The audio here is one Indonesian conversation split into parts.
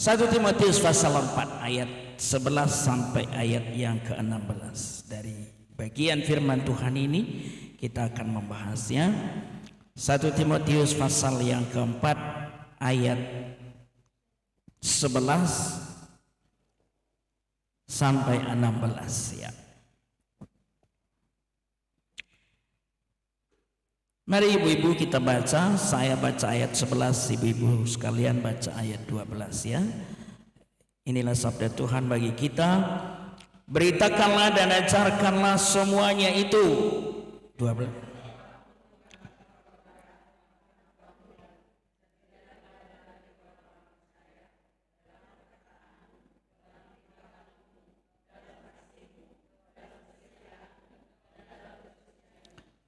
1 Timotius pasal 4 ayat 11 sampai ayat yang ke-16. Dari bagian firman Tuhan ini kita akan membahasnya. 1 Timotius pasal yang keempat ayat 11 sampai 16 ya. Mari ibu-ibu kita baca, saya baca ayat 11, ibu-ibu sekalian baca ayat 12 ya. Inilah sabda Tuhan bagi kita. Beritakanlah dan ajarkanlah semuanya itu. 12.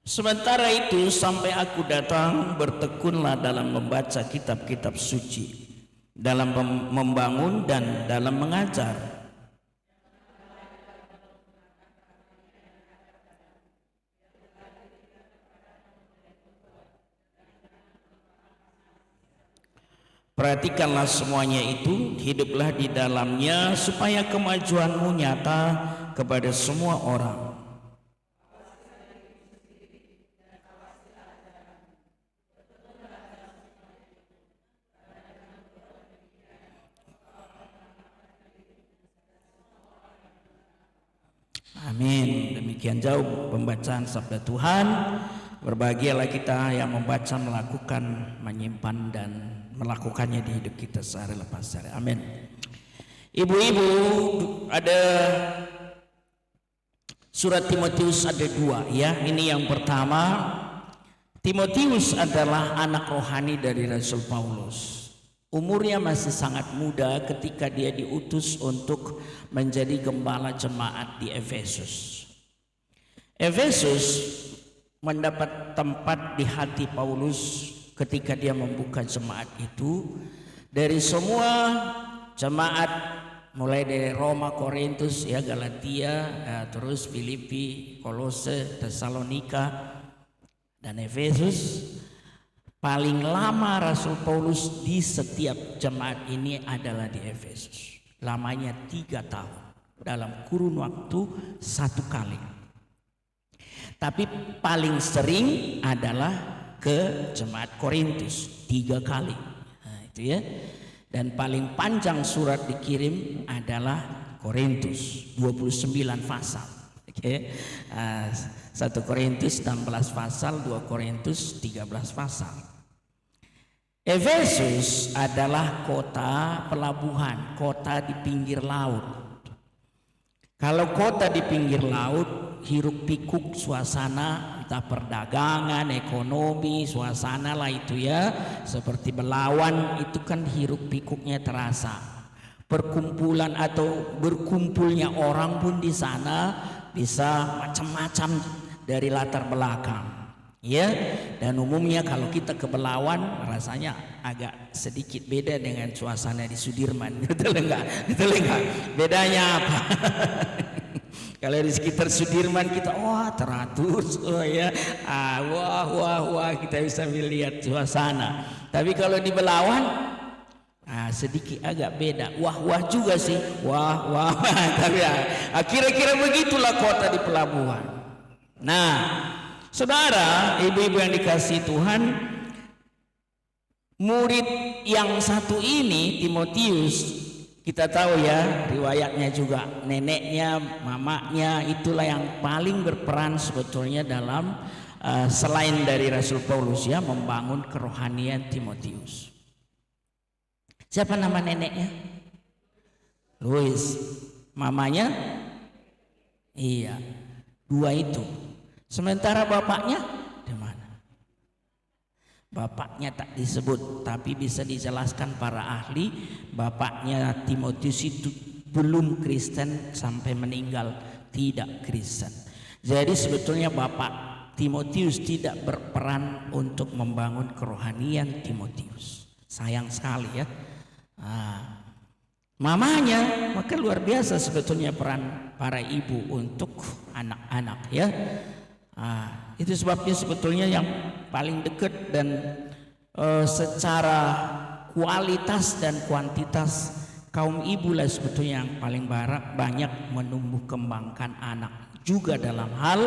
Sementara itu sampai aku datang, bertekunlah dalam membaca kitab-kitab suci, dalam membangun dan dalam mengajar. Perhatikanlah semuanya itu, hiduplah di dalamnya supaya kemajuanmu nyata kepada semua orang. Amin. Demikian jauh pembacaan sabda Tuhan. Berbahagialah kita yang membaca, melakukan, menyimpan dan melakukannya di hidup kita sehari lepas sehari. Amin. Ibu-ibu, ada surat Timotius ada 2 ya. Ini yang pertama, Timotius adalah anak rohani dari Rasul Paulus. Umurnya masih sangat muda ketika dia diutus untuk menjadi gembala jemaat di Efesus. Efesus mendapat tempat di hati Paulus ketika dia membuka jemaat itu. Dari semua jemaat, mulai dari Roma, Korintus, ya, Galatia, terus Filipi, Kolose, Tesalonika, dan Efesus. Paling lama Rasul Paulus di setiap jemaat ini adalah di Efesus. Lamanya 3 tahun dalam kurun waktu 1 kali. Tapi paling sering adalah ke jemaat Korintus 3 kali. Nah, itu ya. Dan paling panjang surat dikirim adalah Korintus, 29 pasal. Oke. 1 Korintus 16 pasal, 2 Korintus 13 pasal. Efesus adalah kota pelabuhan, kota di pinggir laut. Kalau kota di pinggir laut, hiruk pikuk suasana, entah perdagangan, ekonomi, suasana lah itu ya. Seperti Belawan itu kan hiruk pikuknya terasa. Perkumpulan atau berkumpulnya orang pun di sana bisa macam-macam dari latar belakang. Ya, dan umumnya kalau kita ke Belawan rasanya agak sedikit beda dengan suasana di Sudirman. Betul enggak? Bedanya apa? Kalau di sekitar Sudirman kita teratur, ya, wah kita bisa melihat suasana. Tapi kalau di Belawan sedikit agak beda. Wah juga sih, wah. Tapi kira-kira begitulah kota di pelabuhan. Nah, saudara, ibu-ibu yang dikasihi Tuhan, murid yang satu ini, Timotius, kita tahu ya riwayatnya juga, neneknya, mamanya, itulah yang paling berperan sebetulnya dalam selain dari Rasul Paulus ya, membangun kerohanian Timotius. Siapa nama neneknya? Louis. Mamanya? Iya, 2 itu. Sementara bapaknya di mana? Bapaknya tak disebut, tapi bisa dijelaskan para ahli. Bapaknya Timotius itu belum Kristen sampai meninggal, tidak Kristen. Jadi sebetulnya bapak Timotius tidak berperan untuk membangun kerohanian Timotius. Sayang sekali ya. Mamanya, maka luar biasa sebetulnya peran para ibu untuk anak-anak ya. Itu sebabnya sebetulnya yang paling dekat dan secara kualitas dan kuantitas Kaum ibu lah sebetulnya yang paling banyak menumbuh kembangkan anak juga dalam hal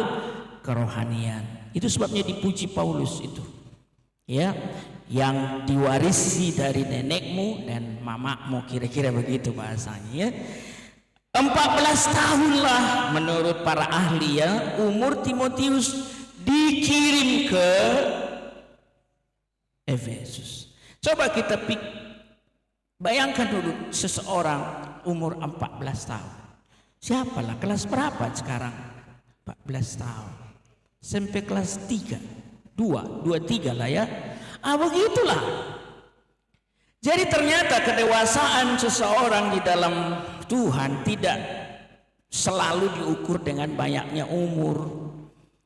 kerohanian. Itu sebabnya dipuji Paulus itu, ya, yang diwarisi dari nenekmu dan mamakmu, kira-kira begitu bahasanya, ya. 14 tahun lah menurut para ahli, ya, umur Timotius dikirim ke Efesus. Coba kita bayangkan dulu seseorang umur 14 tahun. Siapalah, kelas berapa sekarang? 14 tahun. Sampai kelas 3, 3 lah, ya. Begitulah. Jadi ternyata kedewasaan seseorang di dalam Tuhan tidak selalu diukur dengan banyaknya umur.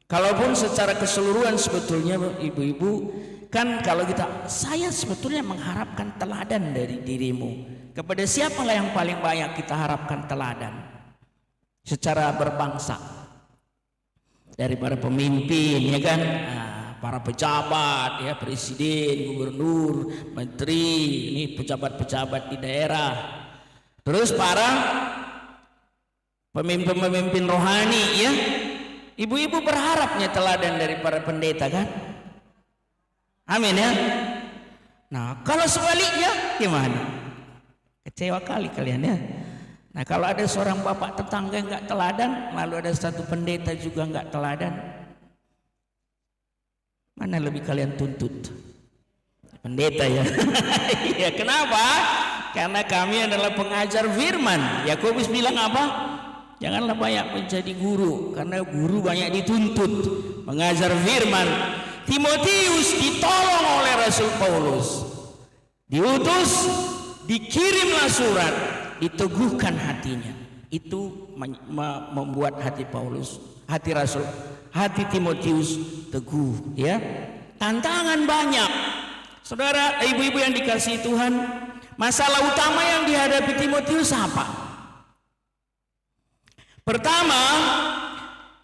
Kalaupun secara keseluruhan sebetulnya ibu-ibu, kan kalau saya sebetulnya mengharapkan teladan dari dirimu. Kepada siapalah yang paling banyak kita harapkan teladan secara berbangsa? Dari para pemimpin, ya kan? Para pejabat, ya, presiden, gubernur, menteri, ini pejabat-pejabat di daerah. Terus para pemimpin-pemimpin rohani, ya. Ibu-ibu berharapnya teladan dari para pendeta, kan? Amin, ya. Nah, kalau sebaliknya gimana? Kecewa kali kalian, ya. Nah, kalau ada seorang bapak tetangga nggak teladan, lalu ada satu pendeta juga nggak teladan, mana lebih kalian tuntut? Pendeta, ya. Ya, kenapa? Karena kami adalah pengajar firman. Yakobus bilang apa? Janganlah banyak menjadi guru, karena guru banyak dituntut. Mengajar firman. Timotius ditolong oleh Rasul Paulus, diutus, dikirimlah surat, diteguhkan hatinya. Itu membuat hati Paulus, hati Rasul, hati Timotius teguh, ya. Tantangan banyak, saudara, ibu-ibu yang dikasihi Tuhan. Masalah utama yang dihadapi Timotius apa? Pertama,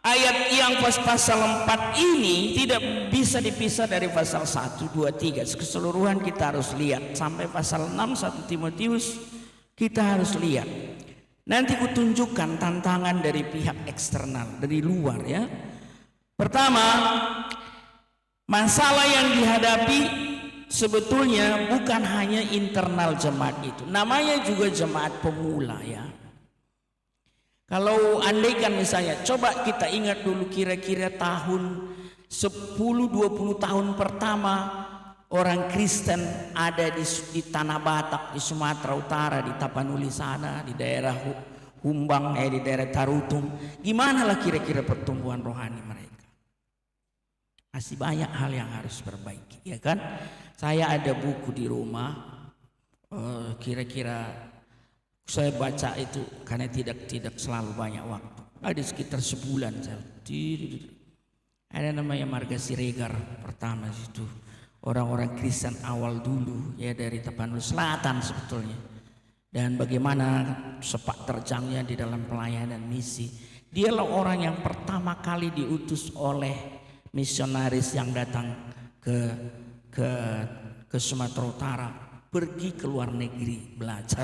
ayat yang pasal 4 ini tidak bisa dipisah dari pasal 1, 2, 3. Keseluruhan kita harus lihat sampai pasal 6 1 Timotius kita harus lihat. Nanti kutunjukkan tantangan dari pihak eksternal, dari luar, ya. Pertama, masalah yang dihadapi sebetulnya bukan hanya internal jemaat itu. Namanya juga jemaat pemula, ya. Kalau andaikan misalnya, coba kita ingat dulu kira-kira tahun 10-20 tahun pertama orang Kristen ada di Tanah Batak, di Sumatera Utara, di Tapanuli sana, di daerah Humbang, di daerah Tarutung. Gimana lah kira-kira pertumbuhan rohani mereka? Masih banyak hal yang harus perbaiki, ya kan? Saya ada buku di rumah, kira-kira saya baca itu karena tidak selalu banyak waktu. Ada sekitar sebulan saya. Ada namanya Marga Siregar pertama situ. Orang-orang Kristen awal dulu, ya, dari Tapanuli Selatan sebetulnya. Dan bagaimana sepak terjangnya di dalam pelayanan misi. Dialah orang yang pertama kali diutus oleh misionaris yang datang ke Sumatera Utara, pergi ke luar negeri belajar.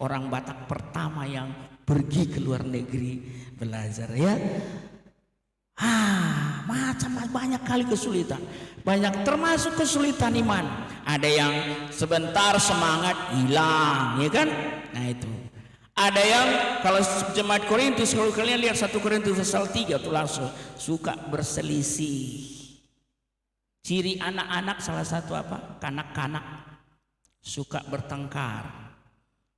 Orang Batak pertama yang pergi ke luar negeri belajar, ya. Macam banyak kali kesulitan, banyak termasuk kesulitan iman. Ada yang sebentar semangat hilang, ya kan? Nah itu. Ada yang kalau jemaat Korintus, kalau kalian lihat 1 Korintus pasal 3 itu langsung suka berselisih. Ciri anak-anak salah satu apa? Kanak-kanak suka bertengkar.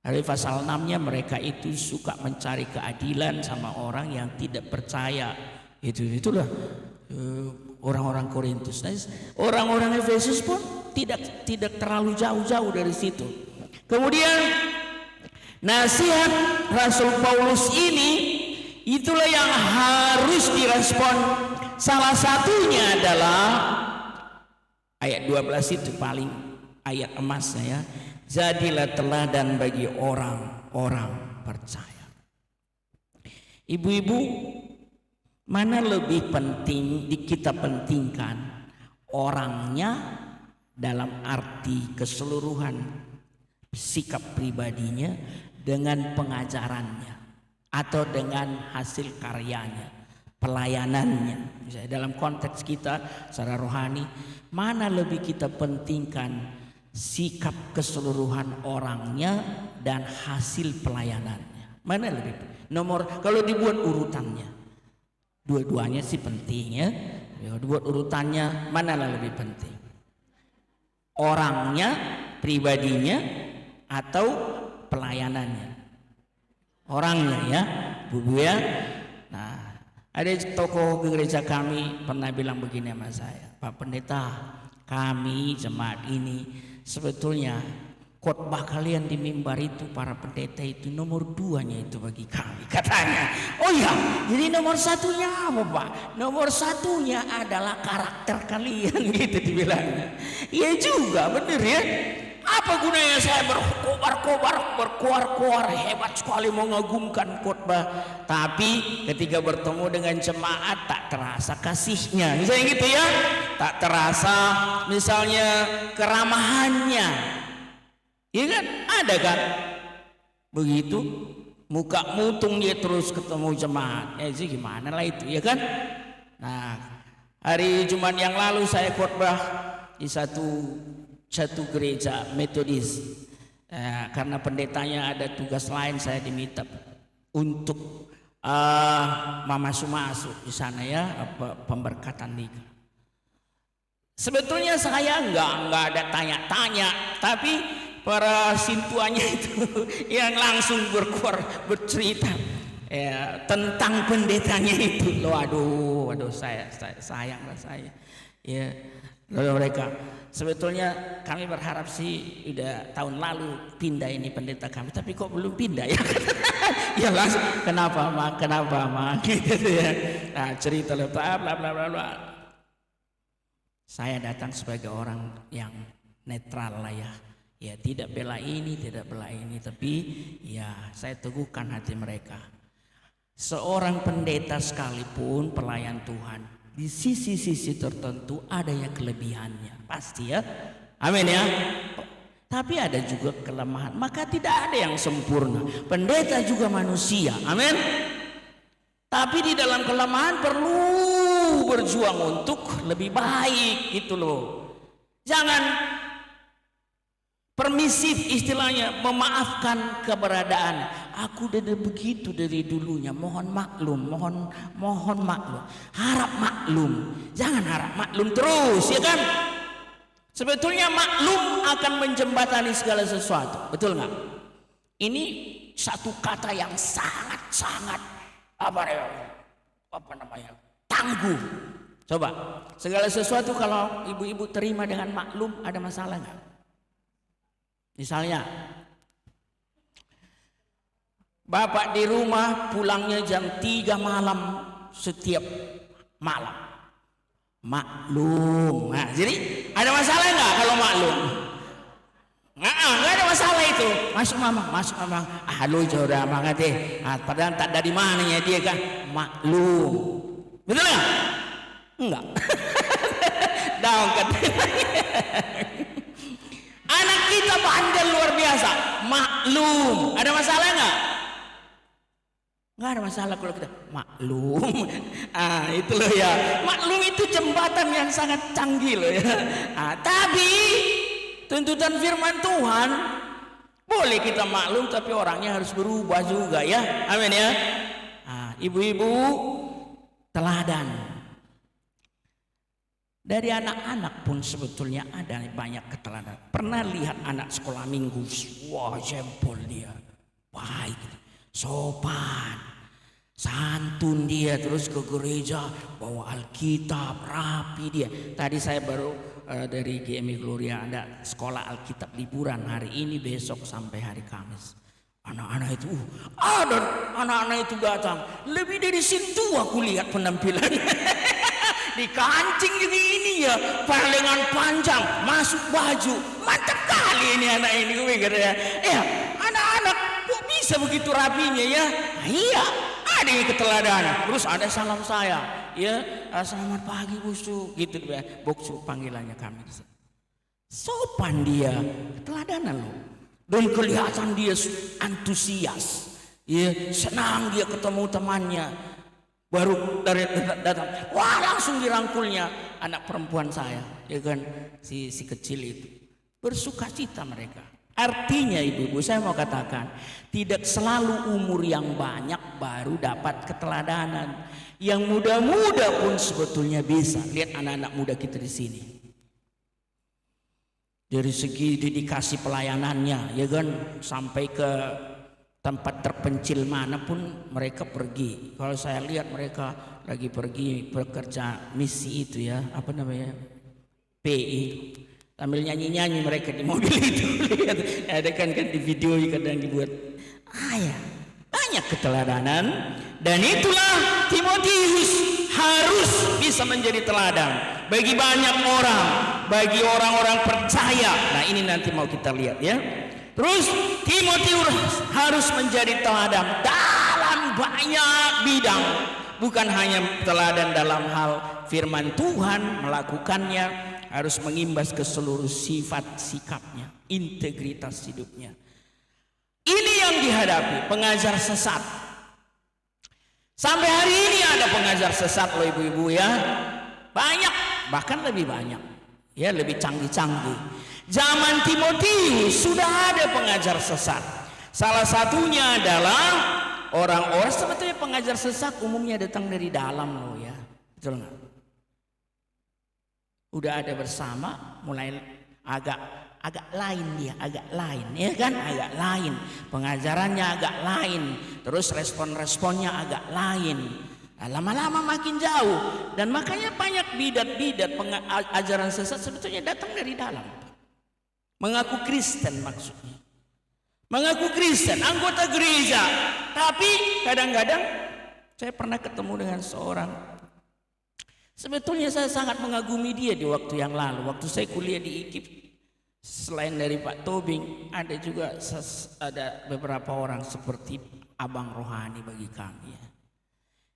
Dari pasal 6-nya mereka itu suka mencari keadilan sama orang yang tidak percaya. Itulah orang-orang Korintus. Nah, orang-orang Efesus pun tidak terlalu jauh-jauh dari situ. Kemudian nasihat Rasul Paulus ini itulah yang harus direspon. Salah satunya adalah ayat 12 itu paling ayat emasnya, ya. Jadilah teladan bagi orang-orang percaya. Ibu-ibu, mana lebih penting kita pentingkan? Orangnya dalam arti keseluruhan sikap pribadinya dengan pengajarannya atau dengan hasil karyanya, pelayanannya. Misalnya dalam konteks kita secara rohani, mana lebih kita pentingkan sikap keseluruhan orangnya dan hasil pelayanannya? Mana lebih? Kalau dibuat urutannya, dua-duanya sih penting ya. Dibuat urutannya, mana lebih penting? Orangnya, pribadinya, atau pelayanannya? Orangnya ya, Bu ya. Nah, ada tokoh gereja kami pernah bilang begini sama saya, Pak Pendeta, kami jemaat ini sebetulnya khotbah kalian di mimbar itu, para pendeta itu nomor 2-nya itu bagi kami, katanya. Oh ya, jadi nomor 1-nya apa Pak? Nomor 1-nya adalah karakter kalian, gitu dibilangnya. Iya juga, bener ya. Apa gunanya saya berkobar-kobar, hebat sekali mengagumkan khotbah, tapi ketika bertemu dengan jemaat tak terasa kasihnya, misalnya gitu ya, tak terasa misalnya keramahannya, ya kan? Ada kan? Begitu, muka mutung dia terus ketemu jemaat, sih gimana lah itu, ya kan? Nah, hari Jumat yang lalu saya khotbah di satu gereja Metodis, karena pendetanya ada tugas lain, saya diminta untuk masuk di sana ya, pemberkatan nikah. Sebetulnya saya enggak ada tanya-tanya, tapi para sintuannya itu yang langsung bercerita tentang pendetanya itu. Loh, aduh, saya sayanglah saya. Ya, lalu mereka, sebetulnya kami berharap sih udah tahun lalu pindah ini pendeta kami, tapi kok belum pindah ya? Ya langsung, kenapa mak gitu ya. Nah, cerita bla bla bla bla. Saya datang sebagai orang yang netral lah ya. Ya, tidak bela ini, tapi ya saya teguhkan hati mereka. Seorang pendeta sekalipun pelayan Tuhan, di sisi-sisi tertentu ada yang kelebihannya, pasti ya, amin ya. Tapi ada juga kelemahan, maka tidak ada yang sempurna. Pendeta juga manusia, amin. Tapi di dalam kelemahan perlu berjuang untuk lebih baik, gitu loh. Jangan permisif, istilahnya memaafkan keberadaan. Aku udah begitu dari dulunya, mohon maklum, mohon maklum, harap maklum. Jangan harap maklum terus, ya kan? Sebetulnya maklum akan menjembatani segala sesuatu, betul nggak? Ini satu kata yang sangat tangguh. Coba, segala sesuatu kalau ibu-ibu terima dengan maklum, ada masalah nggak? Misalnya, bapak di rumah pulangnya jam 3 malam setiap malam, maklum. Nah, jadi ada masalah nggak kalau maklum? Nggak ada masalah itu. Masuk mama. Lu jodoh banget deh. Padahal tak dari mananya dia kan, maklum. Betul nggak? Enggak. Daun katanya. Anak kita bandel luar biasa, maklum. Ada masalah nggak? Nggak ada masalah kalau kita maklum. Itu loh ya, maklum itu jembatan yang sangat canggih loh ya. Tapi tuntutan firman Tuhan, boleh kita maklum, tapi orangnya harus berubah juga ya, amin ya. Ibu-ibu teladan. Dari anak-anak pun sebetulnya ada banyak keteladan. Pernah lihat anak sekolah minggu, wah jempol dia, baik, sopan, santun dia, terus ke gereja bawa Alkitab, rapi dia. Tadi saya baru dari GMI Gloria ada sekolah Alkitab liburan hari ini, besok sampai hari Kamis. Anak-anak itu, ada anak-anak itu datang, lebih dari situ aku lihat penampilannya. Dikancing jadi ini ya, lengan panjang, masuk baju, mantap kali ini anak ini, gue kira ya. Anak-anak kok bisa begitu rapinya ya? Iya, ada yang keteladanan. Terus ada salam saya, ya, selamat pagi Busu, gitu ya, Boksu panggilannya kami. Sopan dia, keteladanan loh. Dan kelihatan dia antusias, ya, senang dia ketemu temannya. Baru dari datang, wah langsung dirangkulnya anak perempuan saya, ya kan, si kecil itu. Bersuka cita mereka. Artinya ibu-ibu, saya mau katakan, tidak selalu umur yang banyak baru dapat keteladanan. Yang muda-muda pun sebetulnya bisa. Lihat anak-anak muda kita di sini. Dari segi dedikasi pelayanannya, ya kan, sampai ke tempat terpencil manapun mereka pergi. Kalau saya lihat mereka lagi pergi bekerja misi itu, ya, apa namanya, PI, sambil nyanyi-nyanyi mereka di mobil itu. Lihat, ada kan di video kadang dibuat. Ya, banyak keteladanan, dan itulah Timotius harus bisa menjadi teladan bagi banyak orang, bagi orang-orang percaya. Nah, ini nanti mau kita lihat, ya. Terus Timotius harus menjadi teladan dalam banyak bidang, bukan hanya teladan dalam hal firman Tuhan, melakukannya, harus mengimbas ke seluruh sifat sikapnya, integritas hidupnya. Ini yang dihadapi pengajar sesat. Sampai hari ini ada pengajar sesat loh ibu-ibu, ya. Banyak, bahkan lebih banyak, ya, lebih canggih-canggih. Zaman Timotius sudah ada pengajar sesat. Salah satunya adalah orang-orang, sebetulnya pengajar sesat umumnya datang dari dalam loh, ya. Betul nggak? Udah ada bersama, mulai agak lain dia, agak lain, ya kan, agak lain. Pengajarannya agak lain, terus respon-responnya agak lain. Lama-lama makin jauh, dan makanya banyak bidat-bidat ajaran sesat sebetulnya datang dari dalam. Mengaku Kristen maksudnya, mengaku Kristen, anggota gereja, tapi kadang-kadang saya pernah ketemu dengan seorang. Sebetulnya saya sangat mengagumi dia di waktu yang lalu, waktu saya kuliah di IKIP. Selain dari Pak Tobing, ada juga ada beberapa orang seperti abang rohani bagi kami, ya.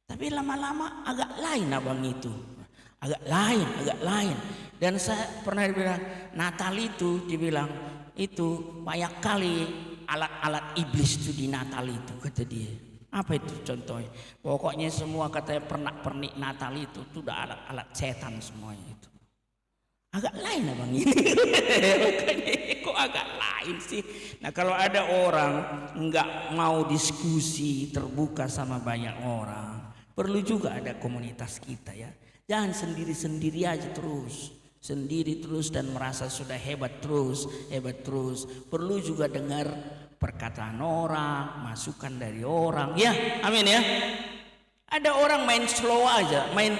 Tapi lama-lama agak lain abang itu, agak lain. Dan saya pernah dibilang Natal itu, dibilang itu banyak kali alat-alat iblis itu di Natal itu, kata dia. Apa itu contohnya? Pokoknya semua katanya pernak-pernik Natal itu sudah alat-alat setan semuanya itu. Agak lain abang ini. Kok agak lain sih? Nah, kalau ada orang nggak mau diskusi terbuka sama banyak orang, perlu juga ada komunitas kita, ya. Jangan sendiri-sendiri aja terus. Sendiri terus dan merasa sudah hebat terus. Perlu juga dengar perkataan orang, masukan dari orang, ya. Amin, ya. Ada orang main slow aja, main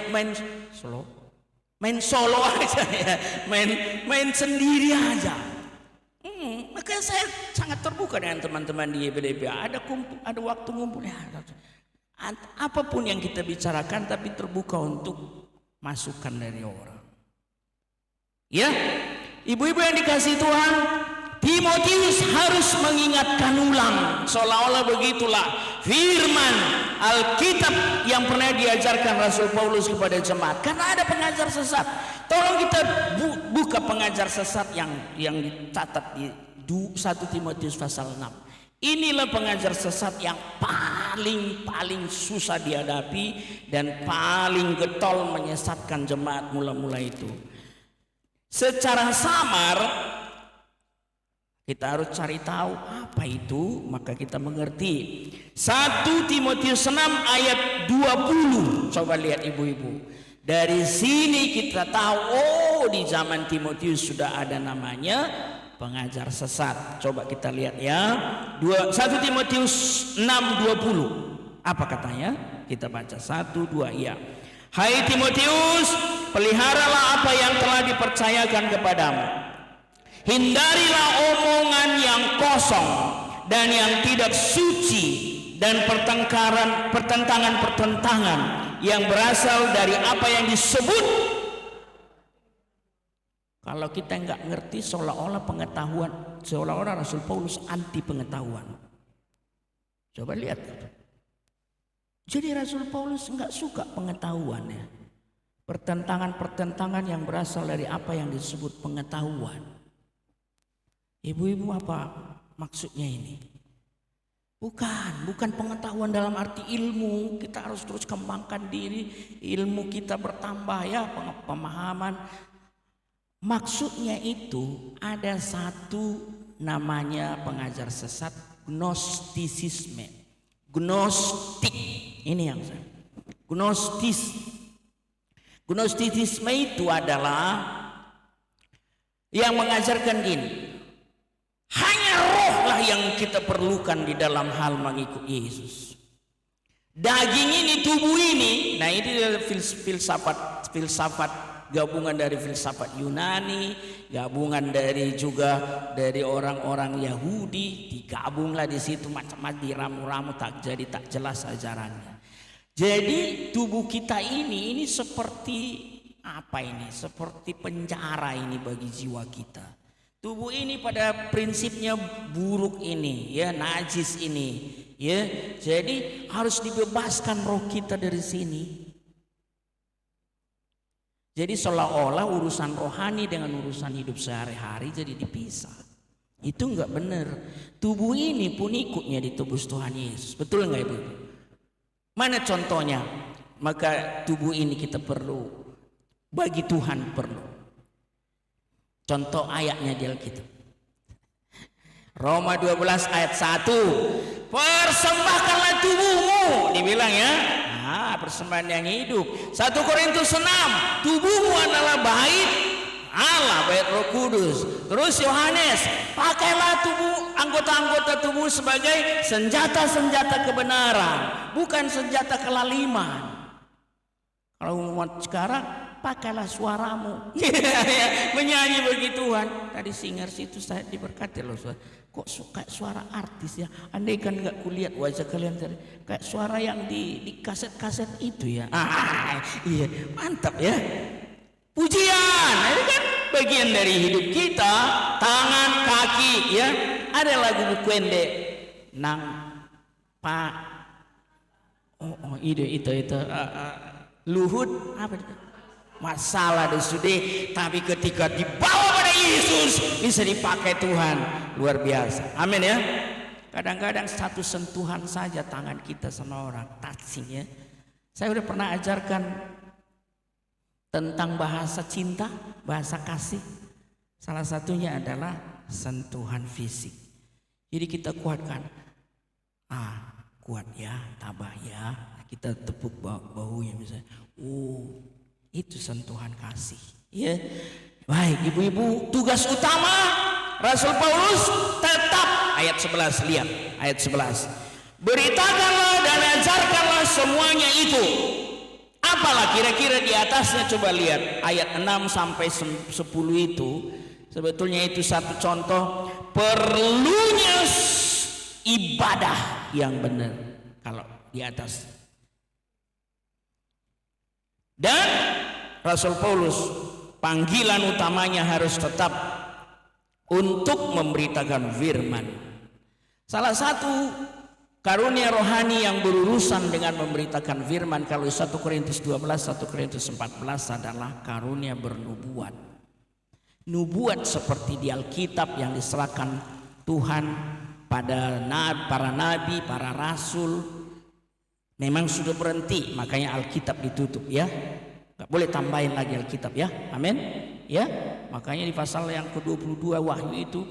solo aja, ya. Main sendiri aja. Makanya saya sangat terbuka dengan teman-teman di YBDP. Ada waktu ngumpul, ya. Apapun yang kita bicarakan, tapi terbuka untuk masukan dari orang. Ya, ibu-ibu yang dikasihi Tuhan, Timotius harus mengingatkan ulang, seolah-olah begitulah firman Alkitab yang pernah diajarkan Rasul Paulus kepada jemaat. Karena ada pengajar sesat. Tolong kita buka pengajar sesat yang dicatat di 1 Timotius pasal 6. Inilah pengajar sesat yang paling susah dihadapi dan paling getol menyesatkan jemaat mula-mula itu. Secara samar kita harus cari tahu apa itu, maka kita mengerti. 1 Timotius 6 ayat 20. Coba lihat ibu-ibu. Dari sini kita tahu, oh, di zaman Timotius sudah ada namanya pengajar sesat. Coba kita lihat, ya. 1 Timotius 6:20. Apa katanya? Kita baca 1-2, ya. Hai Timotius, peliharalah apa yang telah dipercayakan kepadamu. Hindarilah omongan yang kosong dan yang tidak suci dan pertentangan-pertentangan yang berasal dari apa yang disebut. Kalau kita nggak ngerti, seolah-olah pengetahuan, seolah-olah Rasul Paulus anti pengetahuan. Coba lihat. Jadi Rasul Paulus nggak suka pengetahuan, ya. Pertentangan-pertentangan yang berasal dari apa yang disebut pengetahuan. Ibu-ibu apa maksudnya ini? Bukan pengetahuan dalam arti ilmu. Kita harus terus kembangkan diri, ilmu kita bertambah ya, pemahaman. Maksudnya itu ada satu namanya pengajar sesat, gnostisisme. Gnostik, ini yang saya. Gnostisisme itu adalah yang mengajarkan gini. Hanya rohlah yang kita perlukan di dalam hal mengikuti Yesus. Daging ini, tubuh ini, nah ini filsafat gabungan dari filsafat Yunani, gabungan dari orang-orang Yahudi, digabunglah di situ macam-macam, diramu-ramu tak jelas ajarannya. Jadi tubuh kita ini seperti apa ini? Seperti penjara ini bagi jiwa kita. Tubuh ini pada prinsipnya buruk ini, ya, najis ini, ya. Jadi harus dibebaskan roh kita dari sini. Jadi seolah-olah urusan rohani dengan urusan hidup sehari-hari jadi dipisah. Itu enggak benar. Tubuh ini pun ikutnya ditebus Tuhan Yesus. Betul enggak Ibu? Mana contohnya? Maka tubuh ini kita perlu, bagi Tuhan perlu. Contoh ayatnya di Alkitab. Roma 12 ayat 1. Persembahkanlah tubuhmu, dibilang ya. Persembahan yang hidup. 1 Korintus 6, tubuhmu adalah bait Allah, bait Roh Kudus. Terus Yohanes, pakailah anggota-anggota tubuh sebagai senjata-senjata kebenaran, bukan senjata kelaliman. Kalau umat sekarang, pakailah suaramu. Menyanyi bagi Tuhan. Tadi singer situ saya diberkati loh. Kok suka suara artis ya? Andai kan nggak kulihat wajah kalian tadi, kayak suara yang di kaset-kaset itu ya. Iya, mantap ya. Pujian, itu kan bagian dari hidup kita, tangan, kaki ya. Ada lagu Bukwende nang pak. Itu Luhut apa itu? Masalah sudah, tapi ketika dibawa pada Yesus bisa dipakai Tuhan, luar biasa. Amin ya. Kadang-kadang satu sentuhan saja tangan kita sama orang, touching ya. Saya udah pernah ajarkan tentang bahasa cinta, bahasa kasih. Salah satunya adalah sentuhan fisik. Jadi kita kuatkan. Kuat ya, tabah ya. Kita tepuk bahunya misalnya. Itu sentuhan kasih. Ya. Baik, ibu-ibu, tugas utama Rasul Paulus tetap ayat 11, lihat ayat 11. Beritakanlah dan ajarkanlah semuanya itu. Apalah kira-kira di atasnya, coba lihat ayat 6 sampai 10 itu. Sebetulnya itu satu contoh perlunya ibadah yang benar kalau di atas. Dan Rasul Paulus panggilan utamanya harus tetap untuk memberitakan firman. Salah satu karunia rohani yang berurusan dengan memberitakan firman, kalau 1 Korintus 12, 1 Korintus 14 adalah karunia bernubuat. Nubuat seperti di Alkitab yang diserahkan Tuhan pada para nabi, para rasul. Memang sudah berhenti, makanya Alkitab ditutup ya. Gak boleh tambahin lagi Alkitab ya. Amin. Ya. Makanya di pasal yang ke-22 Wahyu itu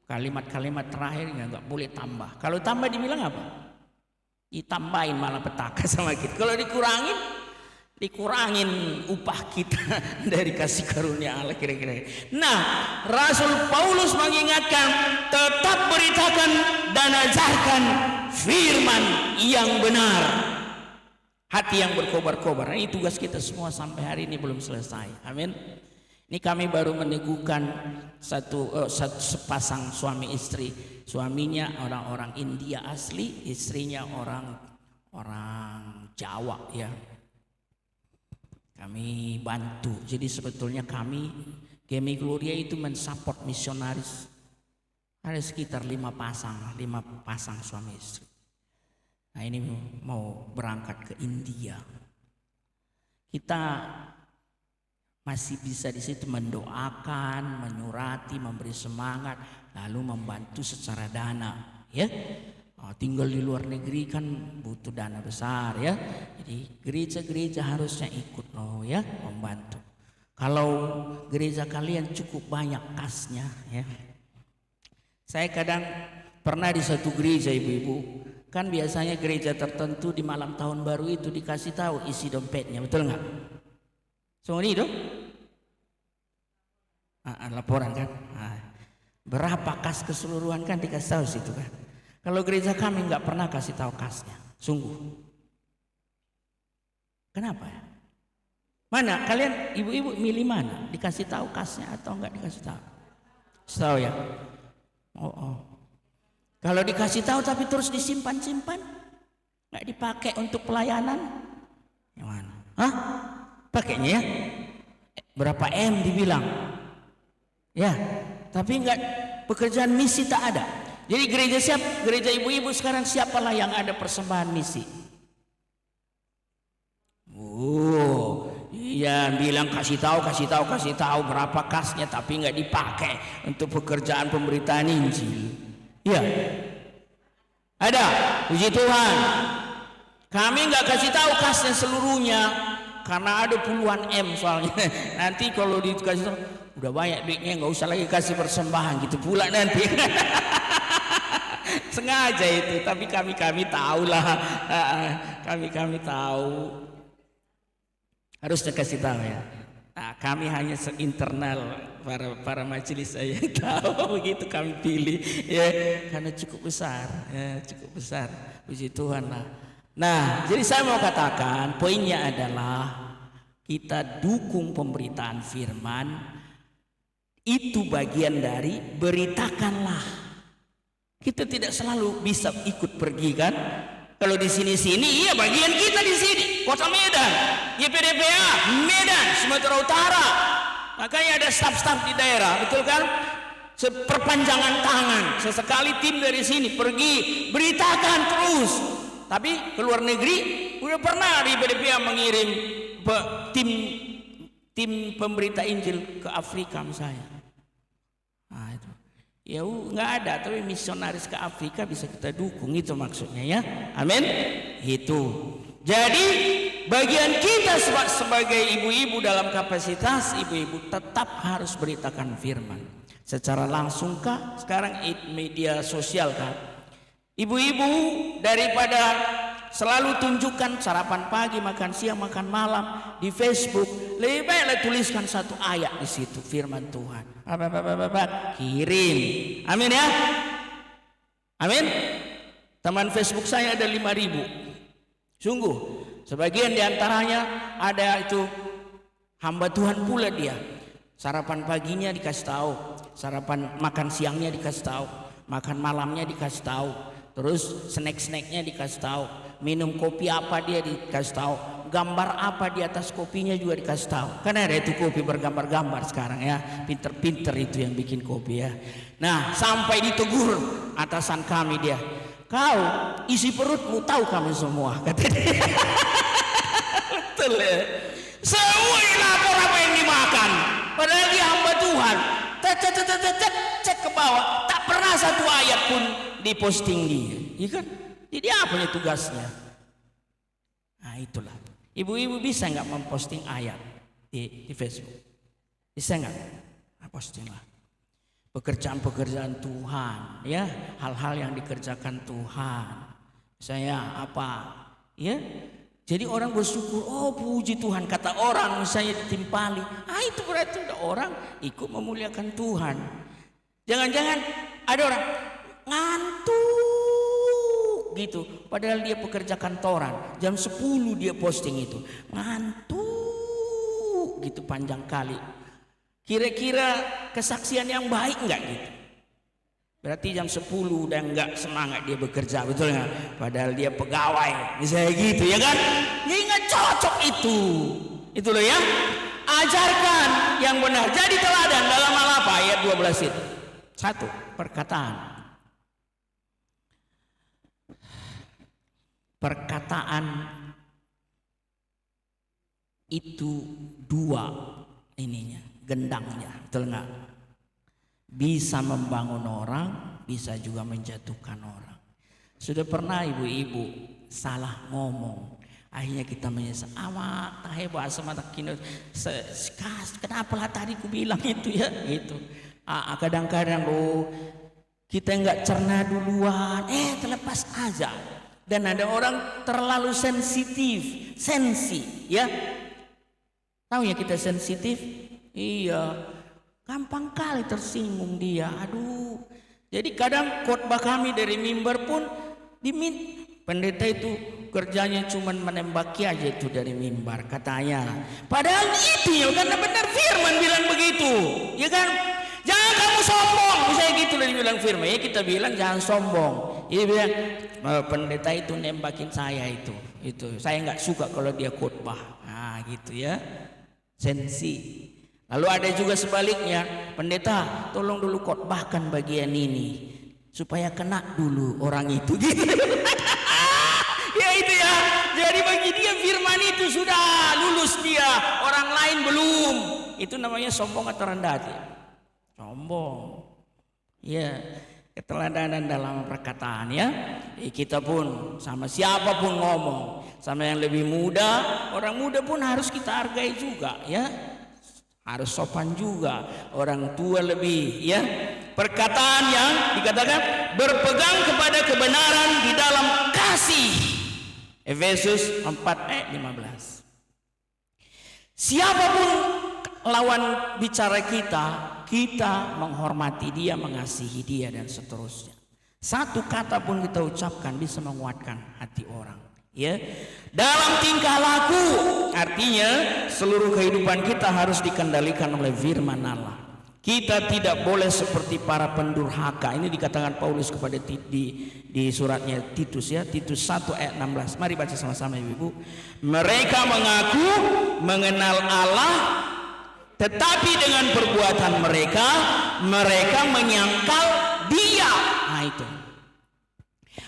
kalimat-kalimat terakhir gak boleh tambah. Kalau tambah dibilang apa? Ditambahin malah petaka sama kita. Kalau dikurangin upah kita dari kasih karunia Allah kira-kira. Nah, Rasul Paulus mengingatkan tetap beritakan dan ajarkan firman yang benar. Hati yang berkobar-kobar. Ini tugas kita semua sampai hari ini belum selesai. Amin. Ini kami baru meneguhkan satu sepasang suami istri. Suaminya orang-orang India asli, istrinya orang Jawa ya. Kami bantu. Jadi sebetulnya kami Gemi Gloria itu mensupport misionaris. Ada sekitar 5 pasang suami istri. Nah ini mau berangkat ke India. Kita masih bisa di situ mendoakan, menyurati, memberi semangat, lalu membantu secara dana, ya. Tinggal di luar negeri kan butuh dana besar, ya. Jadi gereja-gereja harusnya ikut loh, ya, membantu. Kalau gereja kalian cukup banyak kasnya, ya. Saya kadang pernah di satu gereja, ibu-ibu, kan biasanya gereja tertentu di malam tahun baru itu dikasih tahu isi dompetnya, betul nggak? Semua ini dong? Laporan kan? Berapa kas keseluruhan kan dikasih tahu situ kan? Kalau gereja kami nggak pernah kasih tahu kasnya, sungguh. Kenapa ya? Mana kalian ibu-ibu milih mana? Dikasih tahu kasnya atau nggak dikasih tahu? Tahu ya? Kalau dikasih tahu tapi terus disimpan-simpan, nggak dipakai untuk pelayanan, yang mana? Pakainya ya? Berapa M dibilang? Ya, tapi nggak, pekerjaan misi tak ada. Jadi gereja ibu-ibu sekarang siapalah yang ada persembahan misi? Iya, bilang kasih tahu berapa kasnya, tapi nggak dipakai untuk pekerjaan pemberitaan Injil. Iya, ada, puji Tuhan. Kami nggak kasih tahu kasnya seluruhnya karena ada puluhan M soalnya. Nanti kalau dikasih tahu udah banyak duitnya, nggak usah lagi kasih persembahan gitu pula nanti. Sengaja itu, tapi kami tahu lah, kami tahu, harusnya kasih tahu ya. Nah, kami hanya internal para majelis saya tahu, begitu kami pilih ya, karena cukup besar, ya, cukup besar, puji Tuhan lah. Nah, jadi saya mau katakan poinnya adalah kita dukung pemberitaan firman, itu bagian dari beritakanlah. Kita tidak selalu bisa ikut pergi kan? Kalau di sini iya bagian kita di sini, Kota Medan, YPDPA Medan, Sumatera Utara. Makanya ada staf-staf di daerah, betul kan? Seperpanjangan tangan, sesekali tim dari sini pergi beritakan terus. Tapi ke luar negeri udah pernah di YPDPA mengirim tim pemberita Injil ke Afrika misalnya. Nah itu. Ya nggak ada, tapi misionaris ke Afrika bisa kita dukung, itu maksudnya ya. Amin. Itu. Jadi bagian kita sebagai ibu-ibu dalam kapasitas ibu-ibu tetap harus beritakan firman. Secara langsung kah? Sekarang media sosial kah? Ibu-ibu daripada selalu tunjukkan sarapan pagi, makan siang, makan malam di Facebook, lebih baiklah tuliskan satu ayat di situ firman Tuhan. Kirim. Amin ya. Amin. Teman Facebook saya ada 5.000. Sungguh, sebagian diantaranya ada itu hamba Tuhan pula dia. Sarapan paginya dikasih tahu, sarapan makan siangnya dikasih tahu, makan malamnya dikasih tahu. Terus snack-snacknya dikasih tahu, minum kopi apa dia dikasih tahu, gambar apa di atas kopinya juga dikasih tahu. Karena ada itu kopi bergambar-gambar sekarang ya, pinter-pinter itu yang bikin kopi ya. Nah, sampai ditegur atasan kami dia, kau isi perutmu tahu kami semua, kata dia. Betul ya. Semua lapor apa yang dimakan, padahal dia hamba Tuhan. Cek ke bawah, tak pernah satu ayat pun diposting dia, ya kan? Jadi apanya tugasnya? Nah itulah. Ibu-ibu bisa nggak memposting ayat di Facebook? Bisa nggak? Nah, postinglah. Pekerjaan-pekerjaan Tuhan, ya, hal-hal yang dikerjakan Tuhan. Misalnya apa? Ya. Jadi orang bersyukur, oh puji Tuhan, kata orang misalnya ditimpali, itu berarti udah orang ikut memuliakan Tuhan. Jangan-jangan ada orang ngantuk gitu, padahal dia pekerja kantoran, jam 10 dia posting itu, ngantuk gitu panjang kali. Kira-kira kesaksian yang baik enggak gitu? Berarti jam 10 udah enggak semangat dia bekerja, betul nggak? Padahal dia pegawai, misalnya gitu ya kan? Ya nggak cocok itu loh ya. Ajarkan yang benar, jadi teladan dalam hal apa? Ayat 12 itu. 1. Perkataan. Perkataan itu 2 ininya, gendangnya, betul nggak? Bisa membangun orang, bisa juga menjatuhkan orang. Sudah pernah ibu-ibu salah ngomong, akhirnya kita menyesal. Awak tak hebat sama tak kino. Kenapa lah tadi ku bilang itu ya? Itu. Kadang-kadang kita nggak cerna duluan, terlepas aja. Dan ada orang terlalu sensitif, ya. Tahu ya kita sensitif? Iya, gampang kali tersinggung dia. Aduh, jadi kadang khotbah kami dari mimbar pun pendeta itu kerjanya cuma menembaki aja itu dari mimbar katanya. Padahal itu ya karena benar firman bilang begitu, ya kan? Jangan kamu sombong, misalnya gitu dari bilang firman. Ya kita bilang jangan sombong. Dia bilang pendeta itu nembakin saya itu. Saya nggak suka kalau dia khotbah. Nah gitu ya. Sensi. Lalu ada juga sebaliknya, pendeta tolong dulu khotbahkan bagian ini supaya kena dulu orang itu gitu. Ya itu ya. Jadi bagi dia firman itu sudah lulus dia, orang lain belum. Itu namanya sombong atau rendah hati? Sombong. Ya, keteladanan dalam perkataan ya. Kita pun sama siapapun ngomong, sama yang lebih muda, orang muda pun harus kita hargai juga ya. Harus sopan juga, orang tua lebih ya. Perkataan yang dikatakan berpegang kepada kebenaran di dalam kasih. Efesus 4 ayat 15. Siapapun lawan bicara kita menghormati dia, mengasihi dia dan seterusnya. Satu kata pun kita ucapkan bisa menguatkan hati orang. Ya, dalam tingkah laku artinya seluruh kehidupan kita harus dikendalikan oleh firman Allah. Kita tidak boleh seperti para pendurhaka. Ini dikatakan Paulus kepada di suratnya Titus ya, Titus 1 ayat 16. Mari baca sama-sama Ibu. Mereka mengaku mengenal Allah, tetapi dengan perbuatan mereka menyangkal Dia. Nah itu.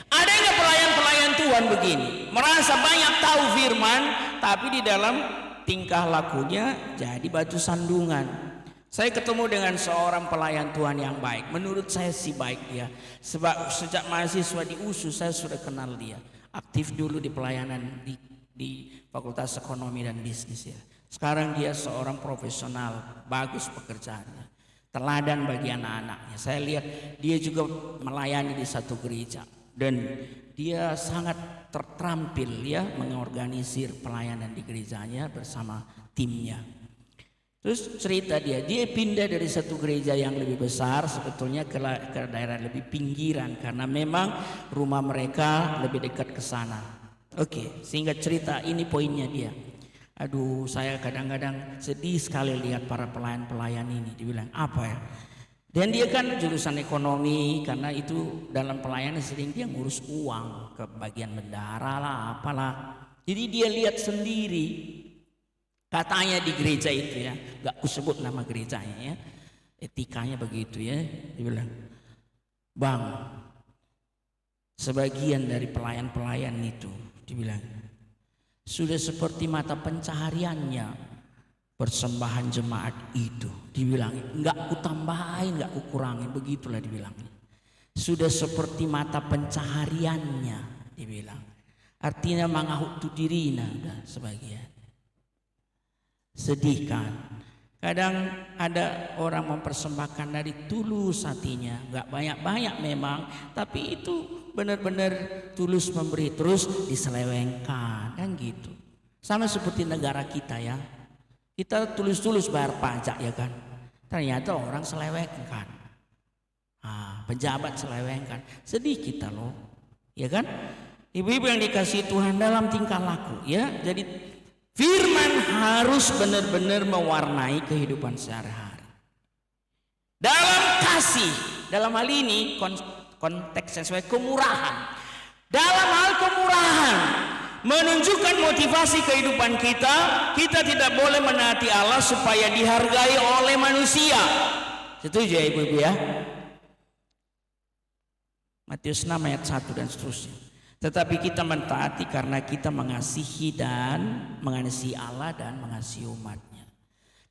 Ada nggak pelayan-pelayan Tuhan begini, merasa banyak tahu firman, tapi di dalam tingkah lakunya jadi batu sandungan. Saya ketemu dengan seorang pelayan Tuhan yang baik. Menurut saya sih baik dia. Sebab sejak mahasiswa di USU saya sudah kenal dia. Aktif dulu di pelayanan di Fakultas Ekonomi dan Bisnis ya. Sekarang dia seorang profesional, bagus pekerjaannya. Teladan bagi anak-anaknya. Saya lihat dia juga melayani di satu gereja. Dan dia sangat terampil ya mengorganisir pelayanan di gerejanya bersama timnya. Terus cerita dia pindah dari satu gereja yang lebih besar sebetulnya ke daerah lebih pinggiran karena memang rumah mereka lebih dekat ke sana. Oke, sehingga cerita ini poinnya dia. Aduh, saya kadang-kadang sedih sekali lihat para pelayan-pelayan ini. Dibilang apa ya? Dan dia kan jurusan ekonomi, karena itu dalam pelayanan sering dia ngurus uang ke bagian bendara lah apalah. Jadi dia lihat sendiri, katanya di gereja itu ya, gak kusebut nama gerejanya ya, etikanya begitu ya. Dia bilang, Bang, sebagian dari pelayan-pelayan itu dibilang sudah seperti mata pencahariannya persembahan jemaat itu. Dibilang enggak kutambahin, enggak kukurangin, begitulah dibilang. Sudah seperti mata pencahariannya dibilang. Artinya mangahuk tu dirina udah sebagian. Sedih kan? Kadang ada orang mempersembahkan dari tulus hatinya, enggak banyak-banyak memang, tapi itu benar-benar tulus memberi, terus diselewengkan kan gitu. Sama seperti negara kita ya. Kita tulus-tulus bayar pajak ya kan. Ternyata orang selewengkan. Pejabat selewengkan. Sedih kita loh. Ya kan? Ibu-ibu yang dikasihi Tuhan dalam tingkah laku ya. Jadi firman harus benar-benar mewarnai kehidupan sehari-hari. Dalam kasih, dalam hal ini konteksnya sebagai kemurahan. Dalam hal kemurahan menunjukkan motivasi kehidupan kita tidak boleh menaati Allah supaya dihargai oleh manusia. Setuju ya ibu-ibu ya? Matius 6 ayat 1 dan seterusnya. Tetapi kita mentaati karena kita mengasihi Allah dan mengasihi umatnya.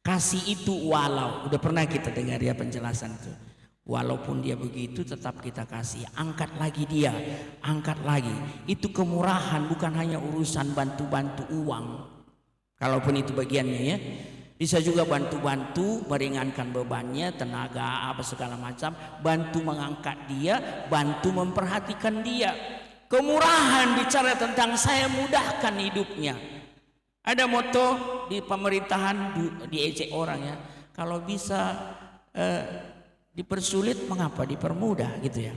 Kasih itu walau, udah pernah kita dengar ya penjelasan itu. Walaupun dia begitu tetap kita kasih. Angkat lagi dia, angkat lagi. Itu kemurahan, bukan hanya urusan bantu-bantu uang. Kalaupun itu bagiannya ya. Bisa juga bantu-bantu meringankan bebannya, tenaga apa segala macam, bantu mengangkat dia, bantu memperhatikan dia. Kemurahan bicara tentang saya mudahkan hidupnya. Ada moto di pemerintahan diejek orang ya, kalau bisa dipersulit mengapa dipermudah gitu ya.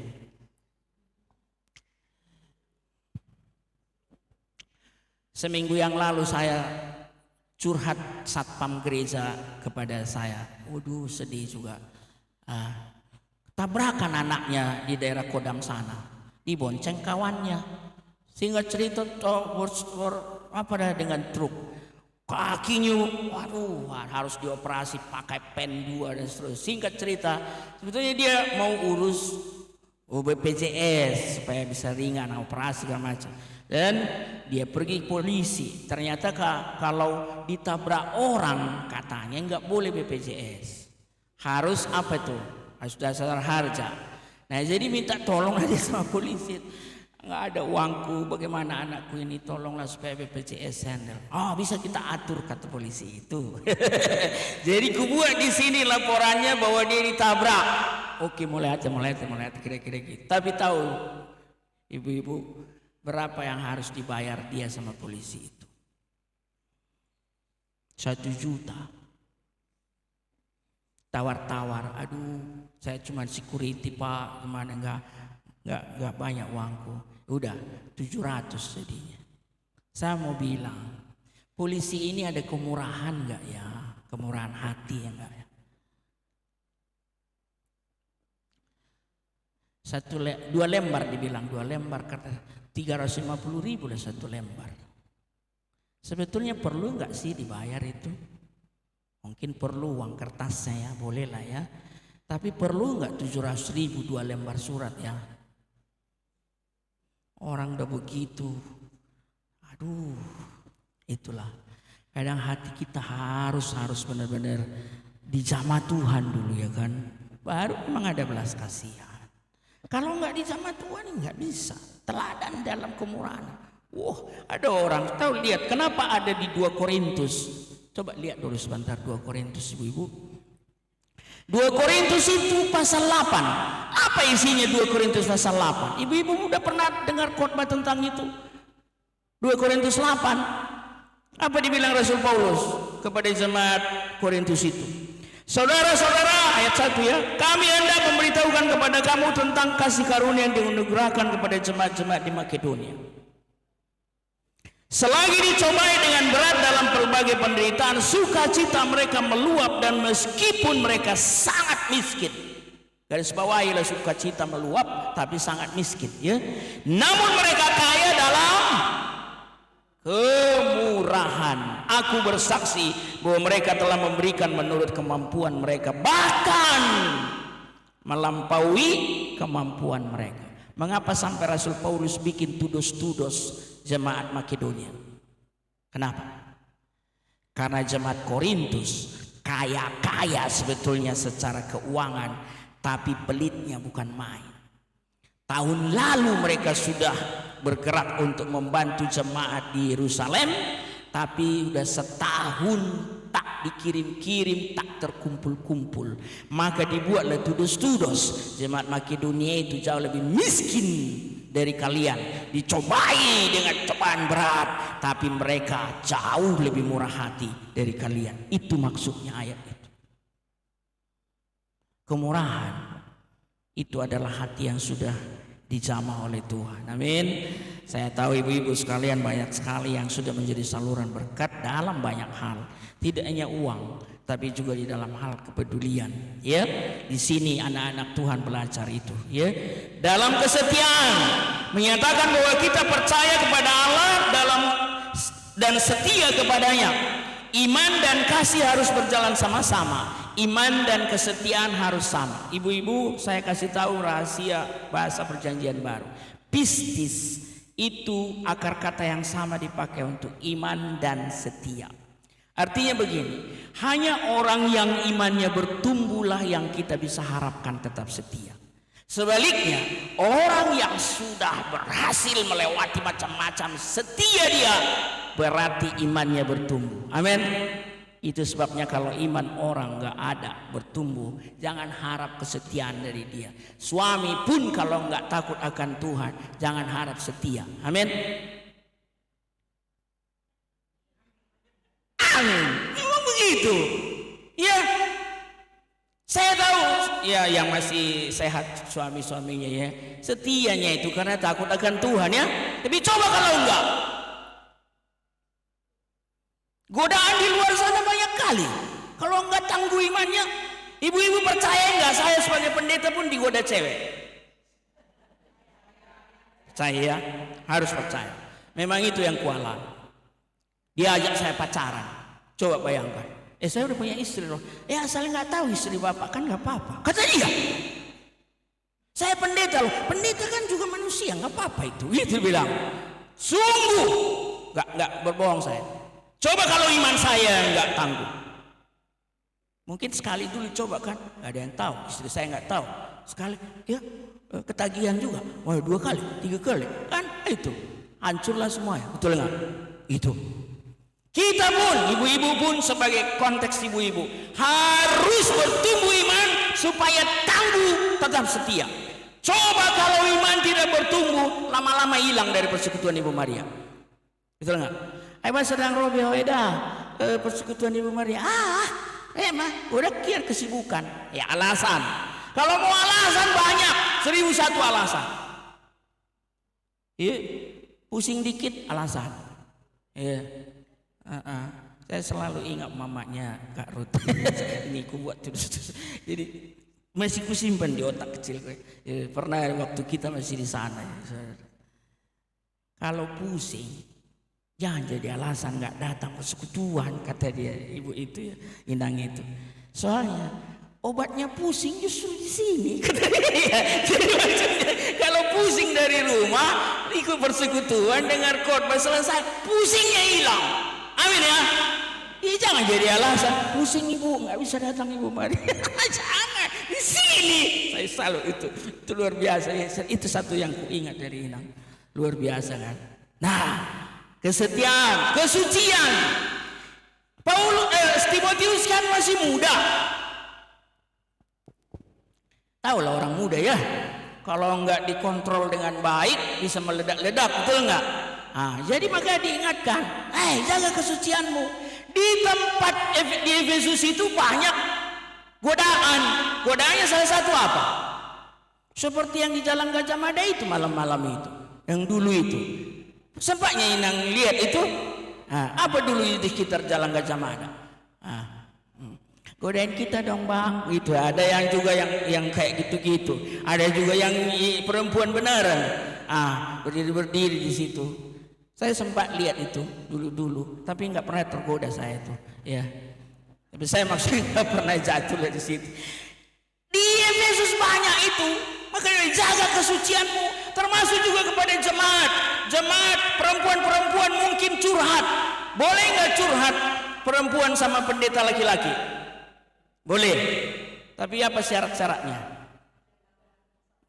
Seminggu yang lalu saya curhat satpam gereja kepada saya. Waduh, sedih juga. Tabrakan anaknya di daerah Kodam sana, dibonceng kawannya. Sehingga cerita dengan truk. Kakinya, waduh, harus dioperasi pakai pen 2 dan seterusnya. Singkat cerita, sebetulnya dia mau urus BPJS supaya bisa ringan operasi segala macam. Dan dia pergi polisi. Ternyata kalau ditabrak orang katanya nggak boleh BPJS. Harus apa itu? Harus dasar harja. Nah jadi minta tolong aja sama polisi. Nggak ada uangku, bagaimana anakku ini, tolonglah supaya BPJS handle. Oh bisa kita atur kata polisi itu. Jadi kubuat di sini laporannya bahwa dia ditabrak. Oke mulai aja kira-kira gitu. Tapi tahu ibu-ibu berapa yang harus dibayar dia sama polisi itu? 1 juta. Tawar-tawar, aduh saya cuma security pak, gimana enggak banyak uangku. Udah 700 jadinya. Saya mau bilang, polisi ini ada kemurahan enggak ya? Kemurahan hati enggak ya? 2 lembar dibilang, 2 lembar kata 350.000 lah 1 lembar. Sebetulnya perlu enggak sih dibayar itu? Mungkin perlu uang kertasnya ya, boleh lah ya. Tapi perlu enggak 700.000 2 lembar surat ya? Orang udah begitu. Aduh, itulah. Kadang hati kita harus benar-benar dijamah Tuhan dulu ya kan. Baru memang ada belas kasihan. Kalau enggak dijamah Tuhan enggak bisa. Teladan dalam kemurahan. Wah, ada orang tahu, lihat kenapa ada di 2 Korintus. Coba lihat dulu sebentar 2 Korintus ibu-ibu. 2 Korintus itu pasal 8. Apa isinya 2 Korintus pasal 8? Ibu-ibu udah pernah dengar khotbah tentang itu? 2 Korintus 8. Apa dibilang Rasul Paulus kepada jemaat Korintus itu? Saudara-saudara, ayat 1 ya, kami hendak memberitahukan kepada kamu tentang kasih karunia yang dianugerahkan kepada jemaat-jemaat di Makedonia. Selagi dicobai dengan berat dalam berbagai penderitaan, sukacita mereka meluap, dan meskipun mereka sangat miskin, garis bawahilah sukacita meluap tapi sangat miskin ya, namun mereka kaya dalam kemurahan. Aku bersaksi bahwa mereka telah memberikan menurut kemampuan mereka, bahkan melampaui kemampuan mereka. Mengapa sampai Rasul Paulus bikin tudos-tudos jemaat Makedonia? Kenapa? Karena jemaat Korintus kaya-kaya sebetulnya secara keuangan, tapi pelitnya bukan main. Tahun lalu mereka sudah bergerak untuk membantu jemaat di Yerusalem, tapi udah setahun tak dikirim-kirim, tak terkumpul-kumpul. Maka dibuatlah tudos-tudos. Jemaat Makedonia itu jauh lebih miskin dari kalian, dicobai dengan cobaan berat, tapi mereka jauh lebih murah hati dari kalian. Itu maksudnya ayat itu. Kemurahan itu adalah hati yang sudah dijamah oleh Tuhan. Amin. Saya tahu ibu-ibu sekalian banyak sekali yang sudah menjadi saluran berkat dalam banyak hal. Tidak hanya uang, tapi juga di dalam hal kepedulian. Ya, di sini anak-anak Tuhan belajar itu. Ya, dalam kesetiaan menyatakan bahwa kita percaya kepada Allah dan setia kepadanya. Iman dan kasih harus berjalan sama-sama. Iman dan kesetiaan harus sama. Ibu-ibu, saya kasih tahu rahasia bahasa perjanjian baru. Pistis itu akar kata yang sama dipakai untuk iman dan setia. Artinya begini, hanya orang yang imannya bertumbuhlah yang kita bisa harapkan tetap setia. Sebaliknya, orang yang sudah berhasil melewati macam-macam, setia dia, berarti imannya bertumbuh. Amin. Itu sebabnya kalau iman orang gak ada bertumbuh, jangan harap kesetiaan dari dia. Suami pun kalau gak takut akan Tuhan, jangan harap setia. Amin. Amin. Memang begitu. Ya. Saya tahu ya yang masih sehat suami-suaminya ya, setianya itu karena takut akan Tuhan ya. Tapi coba kalau enggak, godaan di luar sana banyak kali. Kalau enggak tangguh imannya, ibu-ibu percaya enggak saya sebagai pendeta pun digoda cewek? Percaya, harus percaya. Memang itu yang kualat. Dia ajak saya pacaran. Coba bayangkan. Saya udah punya istri loh. Asal nggak tahu istri bapak kan nggak apa-apa. Kata dia. Saya pendeta loh. Pendeta kan juga manusia, nggak apa-apa itu. Itu bilang. Sungguh nggak berbohong saya. Coba kalau iman saya nggak tangguh. Mungkin sekali dulu coba kan, nggak ada yang tahu. Istri saya nggak tahu. Sekali, ya ketagihan juga. Wah 2 kali, 3 kali, kan itu hancurlah semuanya. Betul nggak? Itu. Kita pun, ibu-ibu pun sebagai konteks ibu-ibu harus bertumbuh iman supaya tangguh tetap setia. Coba kalau iman tidak bertumbuh, lama-lama hilang dari persekutuan Ibu Maria. Betul nggak? Ayah sedang Robi Hoeda persekutuan Ibu Maria. Emang udah kian kesibukan. Ya alasan. Kalau mau alasan banyak, 1001 alasan. Iya, pusing dikit alasan. Iya. Saya selalu ingat mamanya Kak Ruth. Ini ku buat terus. Jadi masih kusimpan di otak kecil gue. Pernah waktu kita masih di sana. Kalau pusing, jangan jadi alasan nggak datang persekutuan, kata dia ibu itu ya, Inang itu. Soalnya obatnya pusing justru di sini. Jadi maksudnya kalau pusing dari rumah, ikut persekutuan, dengar khotbah selesai, pusingnya hilang. Amin ya. Jangan jadi alasan pusing ibu nggak bisa datang Ibu Maria. Jangan di sini. Saya selalu itu luar biasa ya. Itu satu yang ku ingat dari Inang. Luar biasa kan. Nah, kesetiaan, kesucian. Timotius kan masih muda. Tahu lah orang muda ya. Kalau nggak dikontrol dengan baik bisa meledak-ledak, betul nggak? Jadi maka diingatkan, jaga kesucianmu. Di tempat di Efesus itu banyak godaan. Godaannya salah satu apa? Seperti yang di Jalan Gajah Mada itu malam-malam itu, yang dulu itu. Sempatnya Inang lihat itu, apa dulu di sekitar Jalan Gajah Mada? Godain kita dong bang, gitu. Ada yang juga yang kayak gitu-gitu. Ada juga yang perempuan beneran, berdiri di situ. Saya sempat lihat itu dulu, tapi nggak pernah tergoda saya itu, ya. Tapi saya maksudnya nggak pernah jatuh dari situ. Di Efesus banyak itu, makanya jaga kesucianmu, termasuk juga kepada jemaat perempuan-perempuan mungkin curhat. Boleh nggak curhat perempuan sama pendeta laki-laki? Boleh, tapi apa syarat-syaratnya?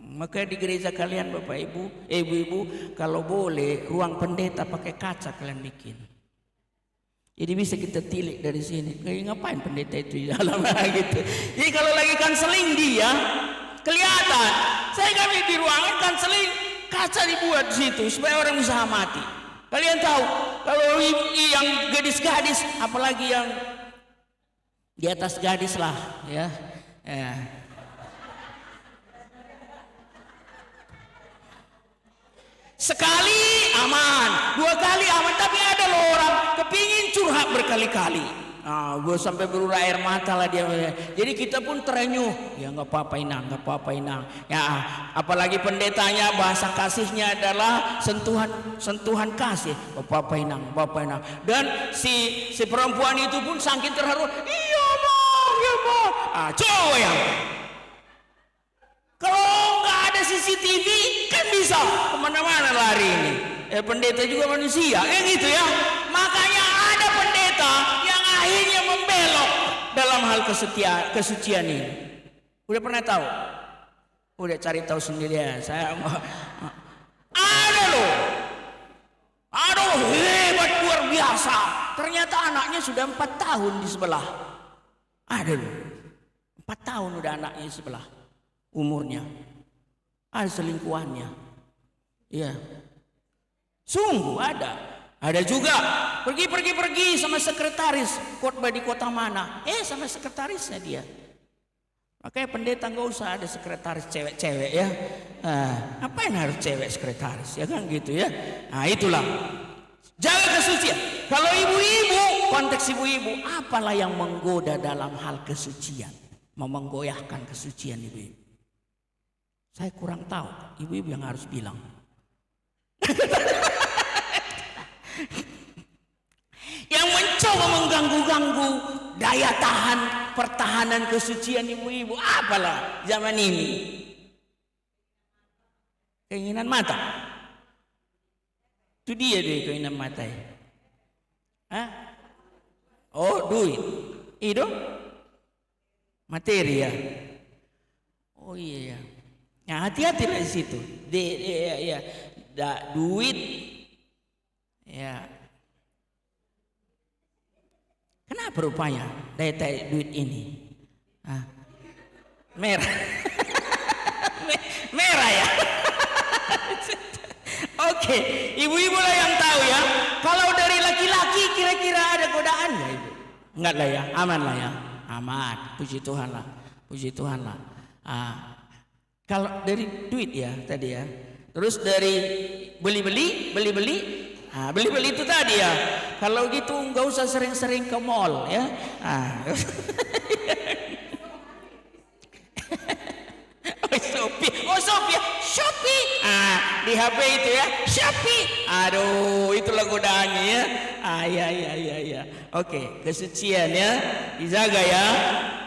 Maka di gereja kalian Bapak Ibu, ibu-ibu, kalau boleh ruang pendeta pakai kaca kalian bikin. Jadi bisa kita tilik dari sini. Ngapain pendeta itu di dalam gitu. Jadi kalau lagi kanseling dia kelihatan. Saya kami di ruangan kanseling, kaca dibuat di situ supaya orang bisa amati. Kalian tahu kalau yang gadis-gadis, apalagi yang di atas gadis lah, ya. Sekali aman, 2 kali aman, tapi ada loh orang kepingin curhat berkali-kali. Gue sampai berurai air mata lah dia. Jadi kita pun terenyuh. Ya nggak apa-apa Inang, nggak apa-apa Inang. Ya apalagi pendetanya bahasa kasihnya adalah sentuhan kasih. Bapak Inang, Bapak Inang. Dan si perempuan itu pun saking terharu. Iya bang, iya bang. Coba ya. Kalau nggak ada CCTV kan bisa kemana-mana lari ini. Pendeta juga manusia, gitu ya. Makanya ada pendeta yang dalam hal kesucian ini? Udah pernah tahu? Udah cari tahu sendiri ya. Saya ada loh. Aduh, hebat luar biasa. Ternyata anaknya sudah 4 tahun di sebelah. Ada loh. 4 tahun udah anaknya di sebelah. Umurnya. Ada selingkuhannya. Iya. Sungguh ada. Ada juga pergi sama sekretaris khotbah di kota mana. Sama sekretarisnya dia. Makanya pendeta nggak usah ada sekretaris cewek-cewek ya. Ngapain harus cewek sekretaris ya kan gitu ya. Nah itulah. Jaga kesucian. Kalau ibu-ibu, konteks ibu-ibu, apalah yang menggoda dalam hal kesucian, menggoyahkan kesucian ibu-ibu. Saya kurang tahu. Ibu-ibu yang harus bilang. Yang mencoba mengganggu-ganggu daya tahan pertahanan kesucian ibu-ibu, apalah zaman ini? Keinginan mata. Itu dia deh keinginan mata ya. Oh, duit. Itu materi ya. Oh iya ya. Nah, hati-hati di situ. Duit ya. Kenapa rupanya daya duit ini? Merah. Merah ya. Oke, ibu-ibu lah yang tahu ya. Kalau dari laki-laki kira-kira ada godaan ya ibu? Enggak lah ya, aman lah ya. Aman, puji Tuhan lah. Puji Tuhan lah. Kalau dari duit ya tadi ya. Terus dari beli-beli. Beli-beli itu tadi ya. Kalau gitu nggak usah sering-sering ke mall ya. Shopee. Di HP itu ya, Shopee. Aduh, itulah godaannya ya. Ya. Oke, kesucian ya dijaga ya.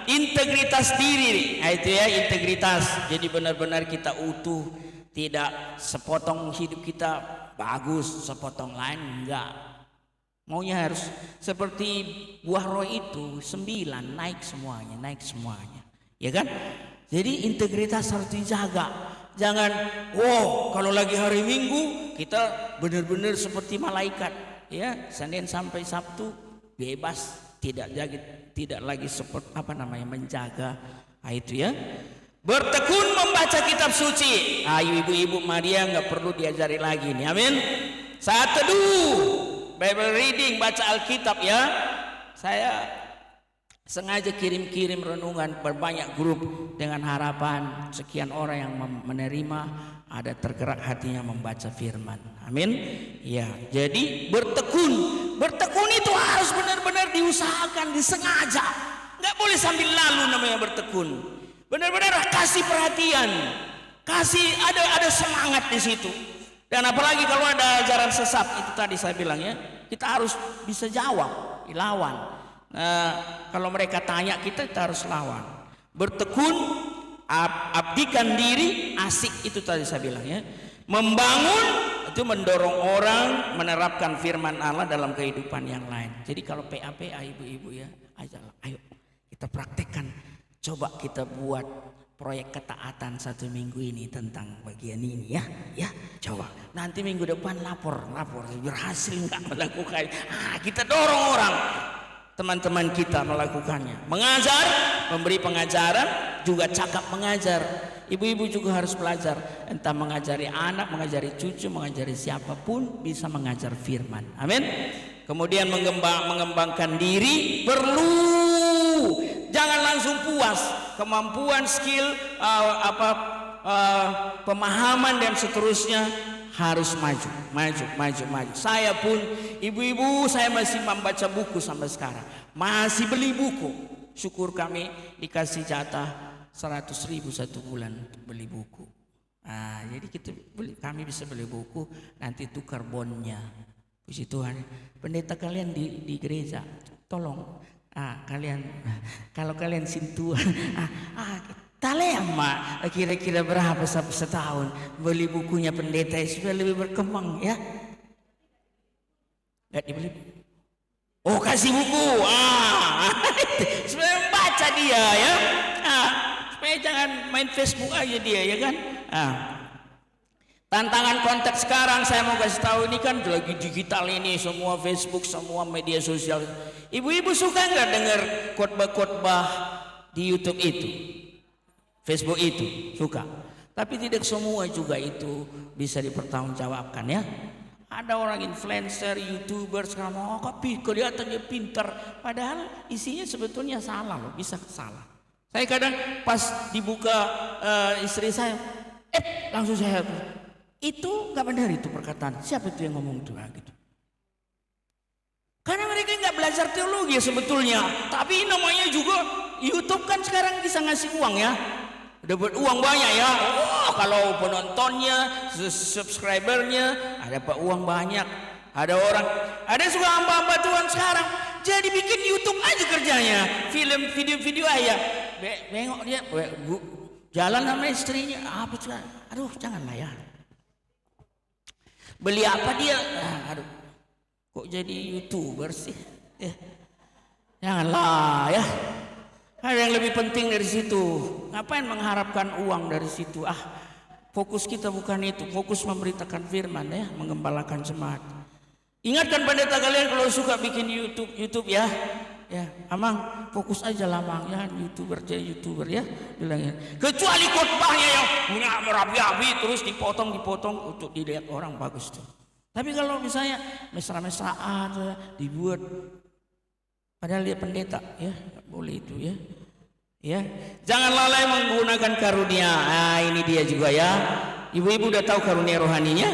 Integritas diri. Itu ya, integritas. Jadi benar-benar kita utuh, tidak sepotong hidup kita bagus, sepotong lain enggak. Maunya harus seperti buah roh itu 9 naik semuanya. Ya kan? Jadi integritas harus dijaga. Jangan, kalau lagi hari Minggu kita benar-benar seperti malaikat, ya Senin sampai Sabtu bebas, tidak lagi seperti menjaga. Itu ya. Bertekun membaca kitab suci. Ibu-ibu Maria nggak perlu diajari lagi nih, amin. Saat teduh, Bible reading, baca Alkitab ya. Saya sengaja kirim renungan berbanyak grup dengan harapan sekian orang yang menerima ada tergerak hatinya membaca firman. Amin. Ya, jadi bertekun itu harus benar-benar diusahakan, disengaja. Nggak boleh sambil lalu namanya bertekun. Benar-benar kasih perhatian, kasih ada semangat di situ. Dan apalagi kalau ada ajaran sesat itu tadi saya bilang ya, kita harus bisa jawab, dilawan. Kalau mereka tanya kita harus lawan. Bertekun, abdikan diri, asik itu tadi saya bilang ya. Membangun itu mendorong orang menerapkan firman Allah dalam kehidupan yang lain. Jadi kalau PAPA ibu-ibu ya, ayo kita praktekkan. Coba kita buat proyek ketaatan 1 minggu ini tentang bagian ini ya. Coba nanti minggu depan lapor berhasil nggak melakukan. Kita dorong orang, teman-teman kita melakukannya, mengajar, memberi pengajaran, juga cakap mengajar. Ibu-ibu juga harus belajar, entah mengajari anak, mengajari cucu, mengajari siapapun bisa mengajar firman. Amin. Kemudian mengembangkan diri perlu. Jangan langsung puas, kemampuan, skill, pemahaman dan seterusnya harus maju. Saya pun, ibu-ibu, saya masih membaca buku sampai sekarang, masih beli buku. Syukur kami dikasih jatah 100.000 1 bulan beli buku. Jadi kami bisa beli buku, nanti tukar bondnya. Puji Tuhan. Pendeta kalian di gereja, tolong. Kalau kalian sintuan, talema kira-kira berapa setahun beli bukunya pendeta supaya lebih berkembang ya. Nggak dibeli. Oh, kasih buku. Supaya membaca dia ya. Supaya jangan main Facebook aja dia ya kan. Tantangan konteks sekarang saya mau kasih tahu, ini kan lagi digital ini, semua Facebook, semua media sosial. Ibu-ibu suka nggak dengar khotbah-khotbah di YouTube itu, Facebook itu? Suka. Tapi tidak semua juga itu bisa dipertanggungjawabkan ya. Ada orang influencer, YouTuber sekarang kelihatannya pintar, padahal isinya sebetulnya salah loh, bisa salah. Saya kadang pas dibuka istri saya, langsung saya itu nggak benar itu perkataan. Siapa itu yang ngomong itu gitu? Karena mereka nggak belajar teologi sebetulnya. Tapi namanya juga YouTube kan sekarang bisa ngasih uang ya, dapat uang banyak ya. Kalau penontonnya, subscribernya, dapat uang banyak. Ada juga hamba-hamba Tuhan sekarang jadi bikin YouTube aja kerjanya, video aja. Bengok dia jalan sama istrinya, apa tuh? Aduh, janganlah ya. Beli apa dia? Aduh, kok jadi YouTuber sih? Janganlah ya. Ada yang lebih penting dari situ. Ngapain mengharapkan uang dari situ? Fokus kita bukan itu. Fokus memberitakan firman ya, mengembalakan jemaat. Ingatkan pendeta kalian kalau suka bikin YouTube ya. Ya, Amang fokus aja lah Mang ya, jadi YouTuber ya, bilangnya. Kecuali khotbahnya yang merapi-api terus dipotong untuk dilihat orang, bagus tuh. Tapi kalau misalnya mesra-mesraan dibuat, padahal dia pendeta ya, nggak boleh itu ya. Ya, jangan lalai menggunakan karunia. Ini dia juga ya. Ibu-ibu udah tahu karunia rohaninya?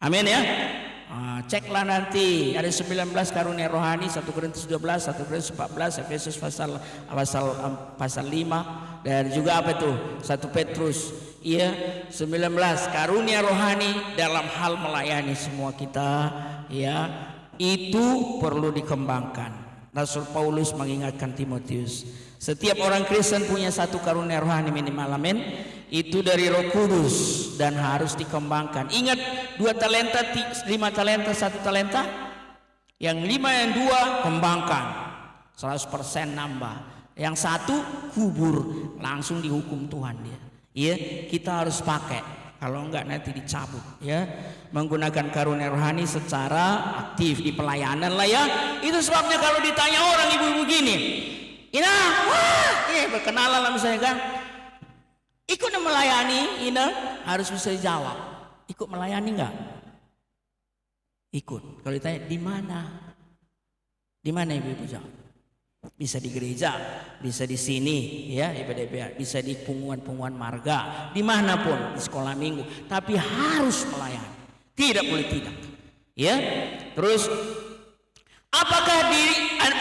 Amin ya. Ceklah nanti ada 19 karunia rohani, 1 Korintus 12, 1 Korintus 14, Efesus pasal 5, dan juga apa itu? 1 Petrus. Iya, 19 karunia rohani dalam hal melayani semua kita ya. Itu perlu dikembangkan. Rasul Paulus mengingatkan Timotius, setiap orang Kristen punya 1 karunia rohani minimal, amin. Itu dari Roh Kudus dan harus dikembangkan. Ingat, 2 talenta, 5 talenta, 1 talenta. Yang 5 yang 2 kembangkan, 100% nambah. Yang 1 kubur, langsung dihukum Tuhan dia. Ya, kita harus pakai. Kalau enggak nanti dicabut ya. Menggunakan karunia rohani secara aktif di pelayanan lah ya. Itu sebabnya kalau ditanya orang ibu-ibu gini, Ina, berkenalan lah misalnya kan, ikut melayani, Ina harus bisa jawab. Ikut melayani enggak? Ikut. Kalau ditanya di mana? Di mana ibu-ibu jawab? Bisa di gereja, bisa di sini ya, ibadah, bisa di punguan-punguan marga, dimanapun, di sekolah minggu. Tapi harus melayani, tidak boleh tidak. Ya, terus apakah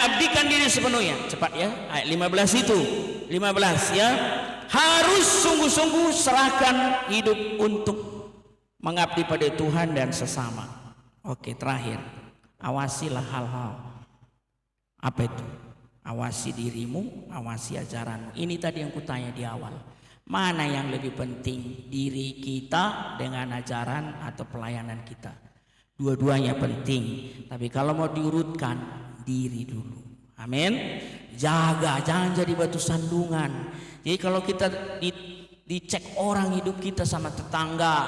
abdikan diri sepenuhnya? Cepat ya, ayat 15 itu, 15 ya. Harus sungguh-sungguh serahkan hidup untuk mengabdi pada Tuhan dan sesama. Oke, terakhir, awasilah hal-hal. Apa itu? Awasi dirimu, awasi ajaranmu. Ini tadi yang kutanya di awal. Mana yang lebih penting, diri kita dengan ajaran atau pelayanan kita? Dua-duanya penting. Tapi kalau mau diurutkan, diri dulu. Amin. Jaga, jangan jadi batu sandungan. Jadi kalau kita dicek orang hidup kita sama tetangga,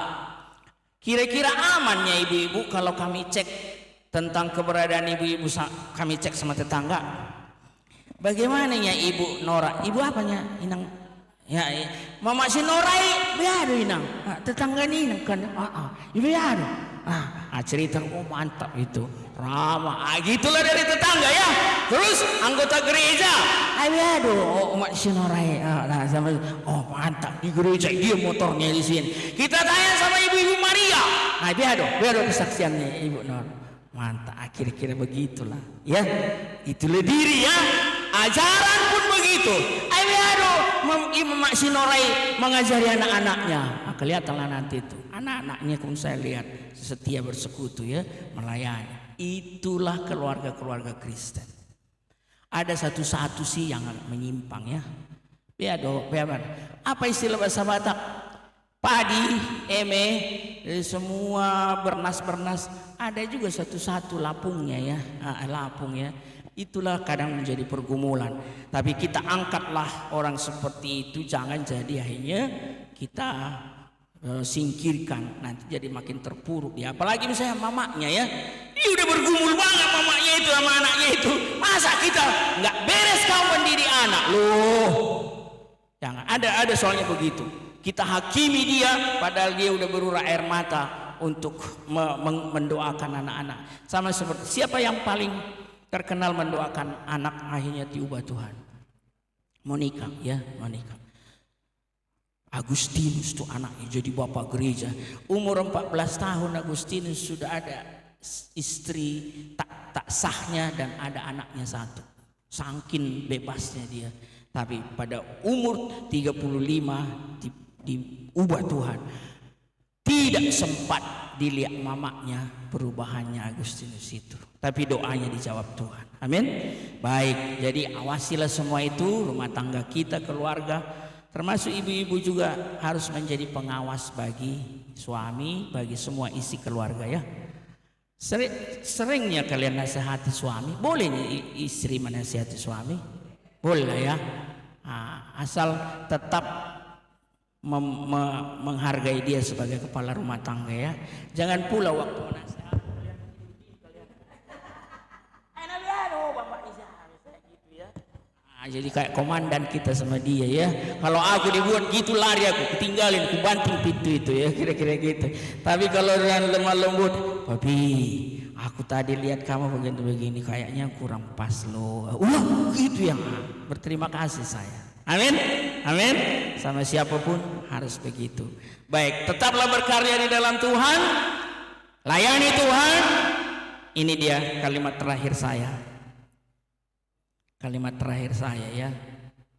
kira-kira amannya ibu-ibu kalau kami cek tentang keberadaan ibu-ibu, kami cek sama tetangga? Bagaimana ya Ibu Nora? Ibu apanya? Inang ya, Mama si Norai biar Inang. Tetangga ini Inang kan. Ibu biar. Cerita mantap itu. Ramah. Gitulah dari tetangga ya. Terus anggota gereja. Aduh, Mak si Norai. Mantap di gereja, dia motornya di sini. Kita tanya sama Ibu Maria. Biar kesaksiannya Ibu Nora. Mantap, kira-kira begitulah ya. Itulah diri ya. Ajaran pun begitu. Imam Maksinorai mengajari anak-anaknya. Kelihatanlah nanti itu anak-anaknya pun saya lihat setia bersekutu ya, melayani. Itulah keluarga-keluarga Kristen. Ada satu sih yang menyimpang ya. Apa istilah bahasa Batak? padi, eme, semua bernas-bernas, ada juga satu-satu lapungnya ya, lapung ya. Itulah kadang menjadi pergumulan. Tapi kita angkatlah orang seperti itu, jangan jadi akhirnya kita singkirkan, nanti jadi makin terpuruk ya. Apalagi misalnya mamanya ya, dia udah bergumul banget mamanya itu sama anaknya itu, masa kita nggak beres kau mendidik anak loh? Jangan, ada soalnya begitu. Kita hakimi dia padahal dia udah berurai air mata untuk mendoakan anak-anak. Sama seperti siapa yang paling terkenal mendoakan anak akhirnya diubah Tuhan? Monica ya, Monica. Agustinus tuh anaknya jadi bapak gereja. Umur 14 tahun Agustinus sudah ada istri tak sahnya dan ada anaknya satu. Saking bebasnya dia. Tapi pada umur 35 diubah Tuhan. Tidak sempat dilihat mamanya perubahannya Agustinus itu. Tapi doanya dijawab Tuhan. Amin. Baik, jadi awasilah semua itu, rumah tangga kita, keluarga. Termasuk ibu-ibu juga harus menjadi pengawas bagi suami, bagi semua isi keluarga ya. Seringnya kalian nasihati suami, boleh istri menasihati suami, boleh ya. Asal tetap menghargai dia sebagai kepala rumah tangga ya. Jangan pula waktu menasihati jadi kayak komandan kita sama dia ya. Kalau aku dibuat gitu lari aku, ketinggalin, aku banting pintu itu ya, kira-kira gitu. Tapi kalau dengan lemah lembut, papi, aku tadi lihat kamu begini-begini, kayaknya kurang pas loh. Gitu yang berterima kasih saya. Amin, amin. Sama siapapun harus begitu. Baik, tetaplah berkarya di dalam Tuhan, layani Tuhan. Ini dia kalimat terakhir saya. Kalimat terakhir saya ya,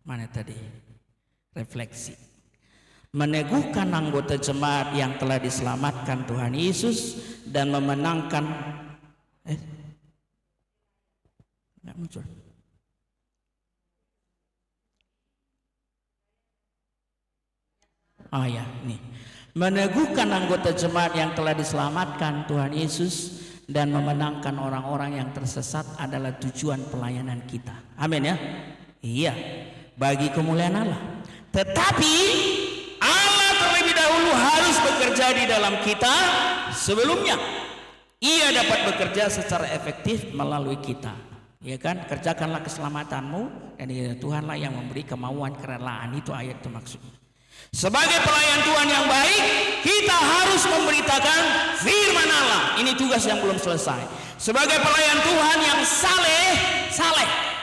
mana tadi? Refleksi. Meneguhkan anggota jemaat yang telah diselamatkan Tuhan Yesus dan memenangkan nggak muncul. Ya, nih. Meneguhkan anggota jemaat yang telah diselamatkan Tuhan Yesus dan memenangkan orang-orang yang tersesat adalah tujuan pelayanan kita. Amin ya. Iya, bagi kemuliaan Allah. Tetapi Allah terlebih dahulu harus bekerja di dalam kita sebelumnya. Ia dapat bekerja secara efektif melalui kita. Ya kan? Kerjakanlah keselamatanmu dan Tuhanlah yang memberi kemauan kerelaan. Itu ayat itu maksudnya. Sebagai pelayan Tuhan yang baik, kita harus memberitakan firman Allah. Ini tugas yang belum selesai. Sebagai pelayan Tuhan yang saleh,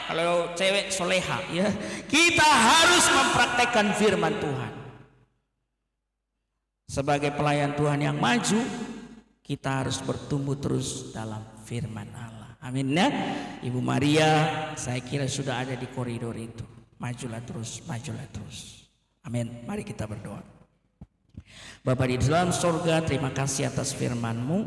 kalau cewek soleha ya, kita harus mempraktekkan firman Tuhan. Sebagai pelayan Tuhan yang maju, kita harus bertumbuh terus dalam firman Allah. Amin ya. Ibu Maria, saya kira sudah ada di koridor itu. Majulah terus, majulah terus. Amin. Mari kita berdoa. Bapa di dalam surga, terima kasih atas firman-Mu.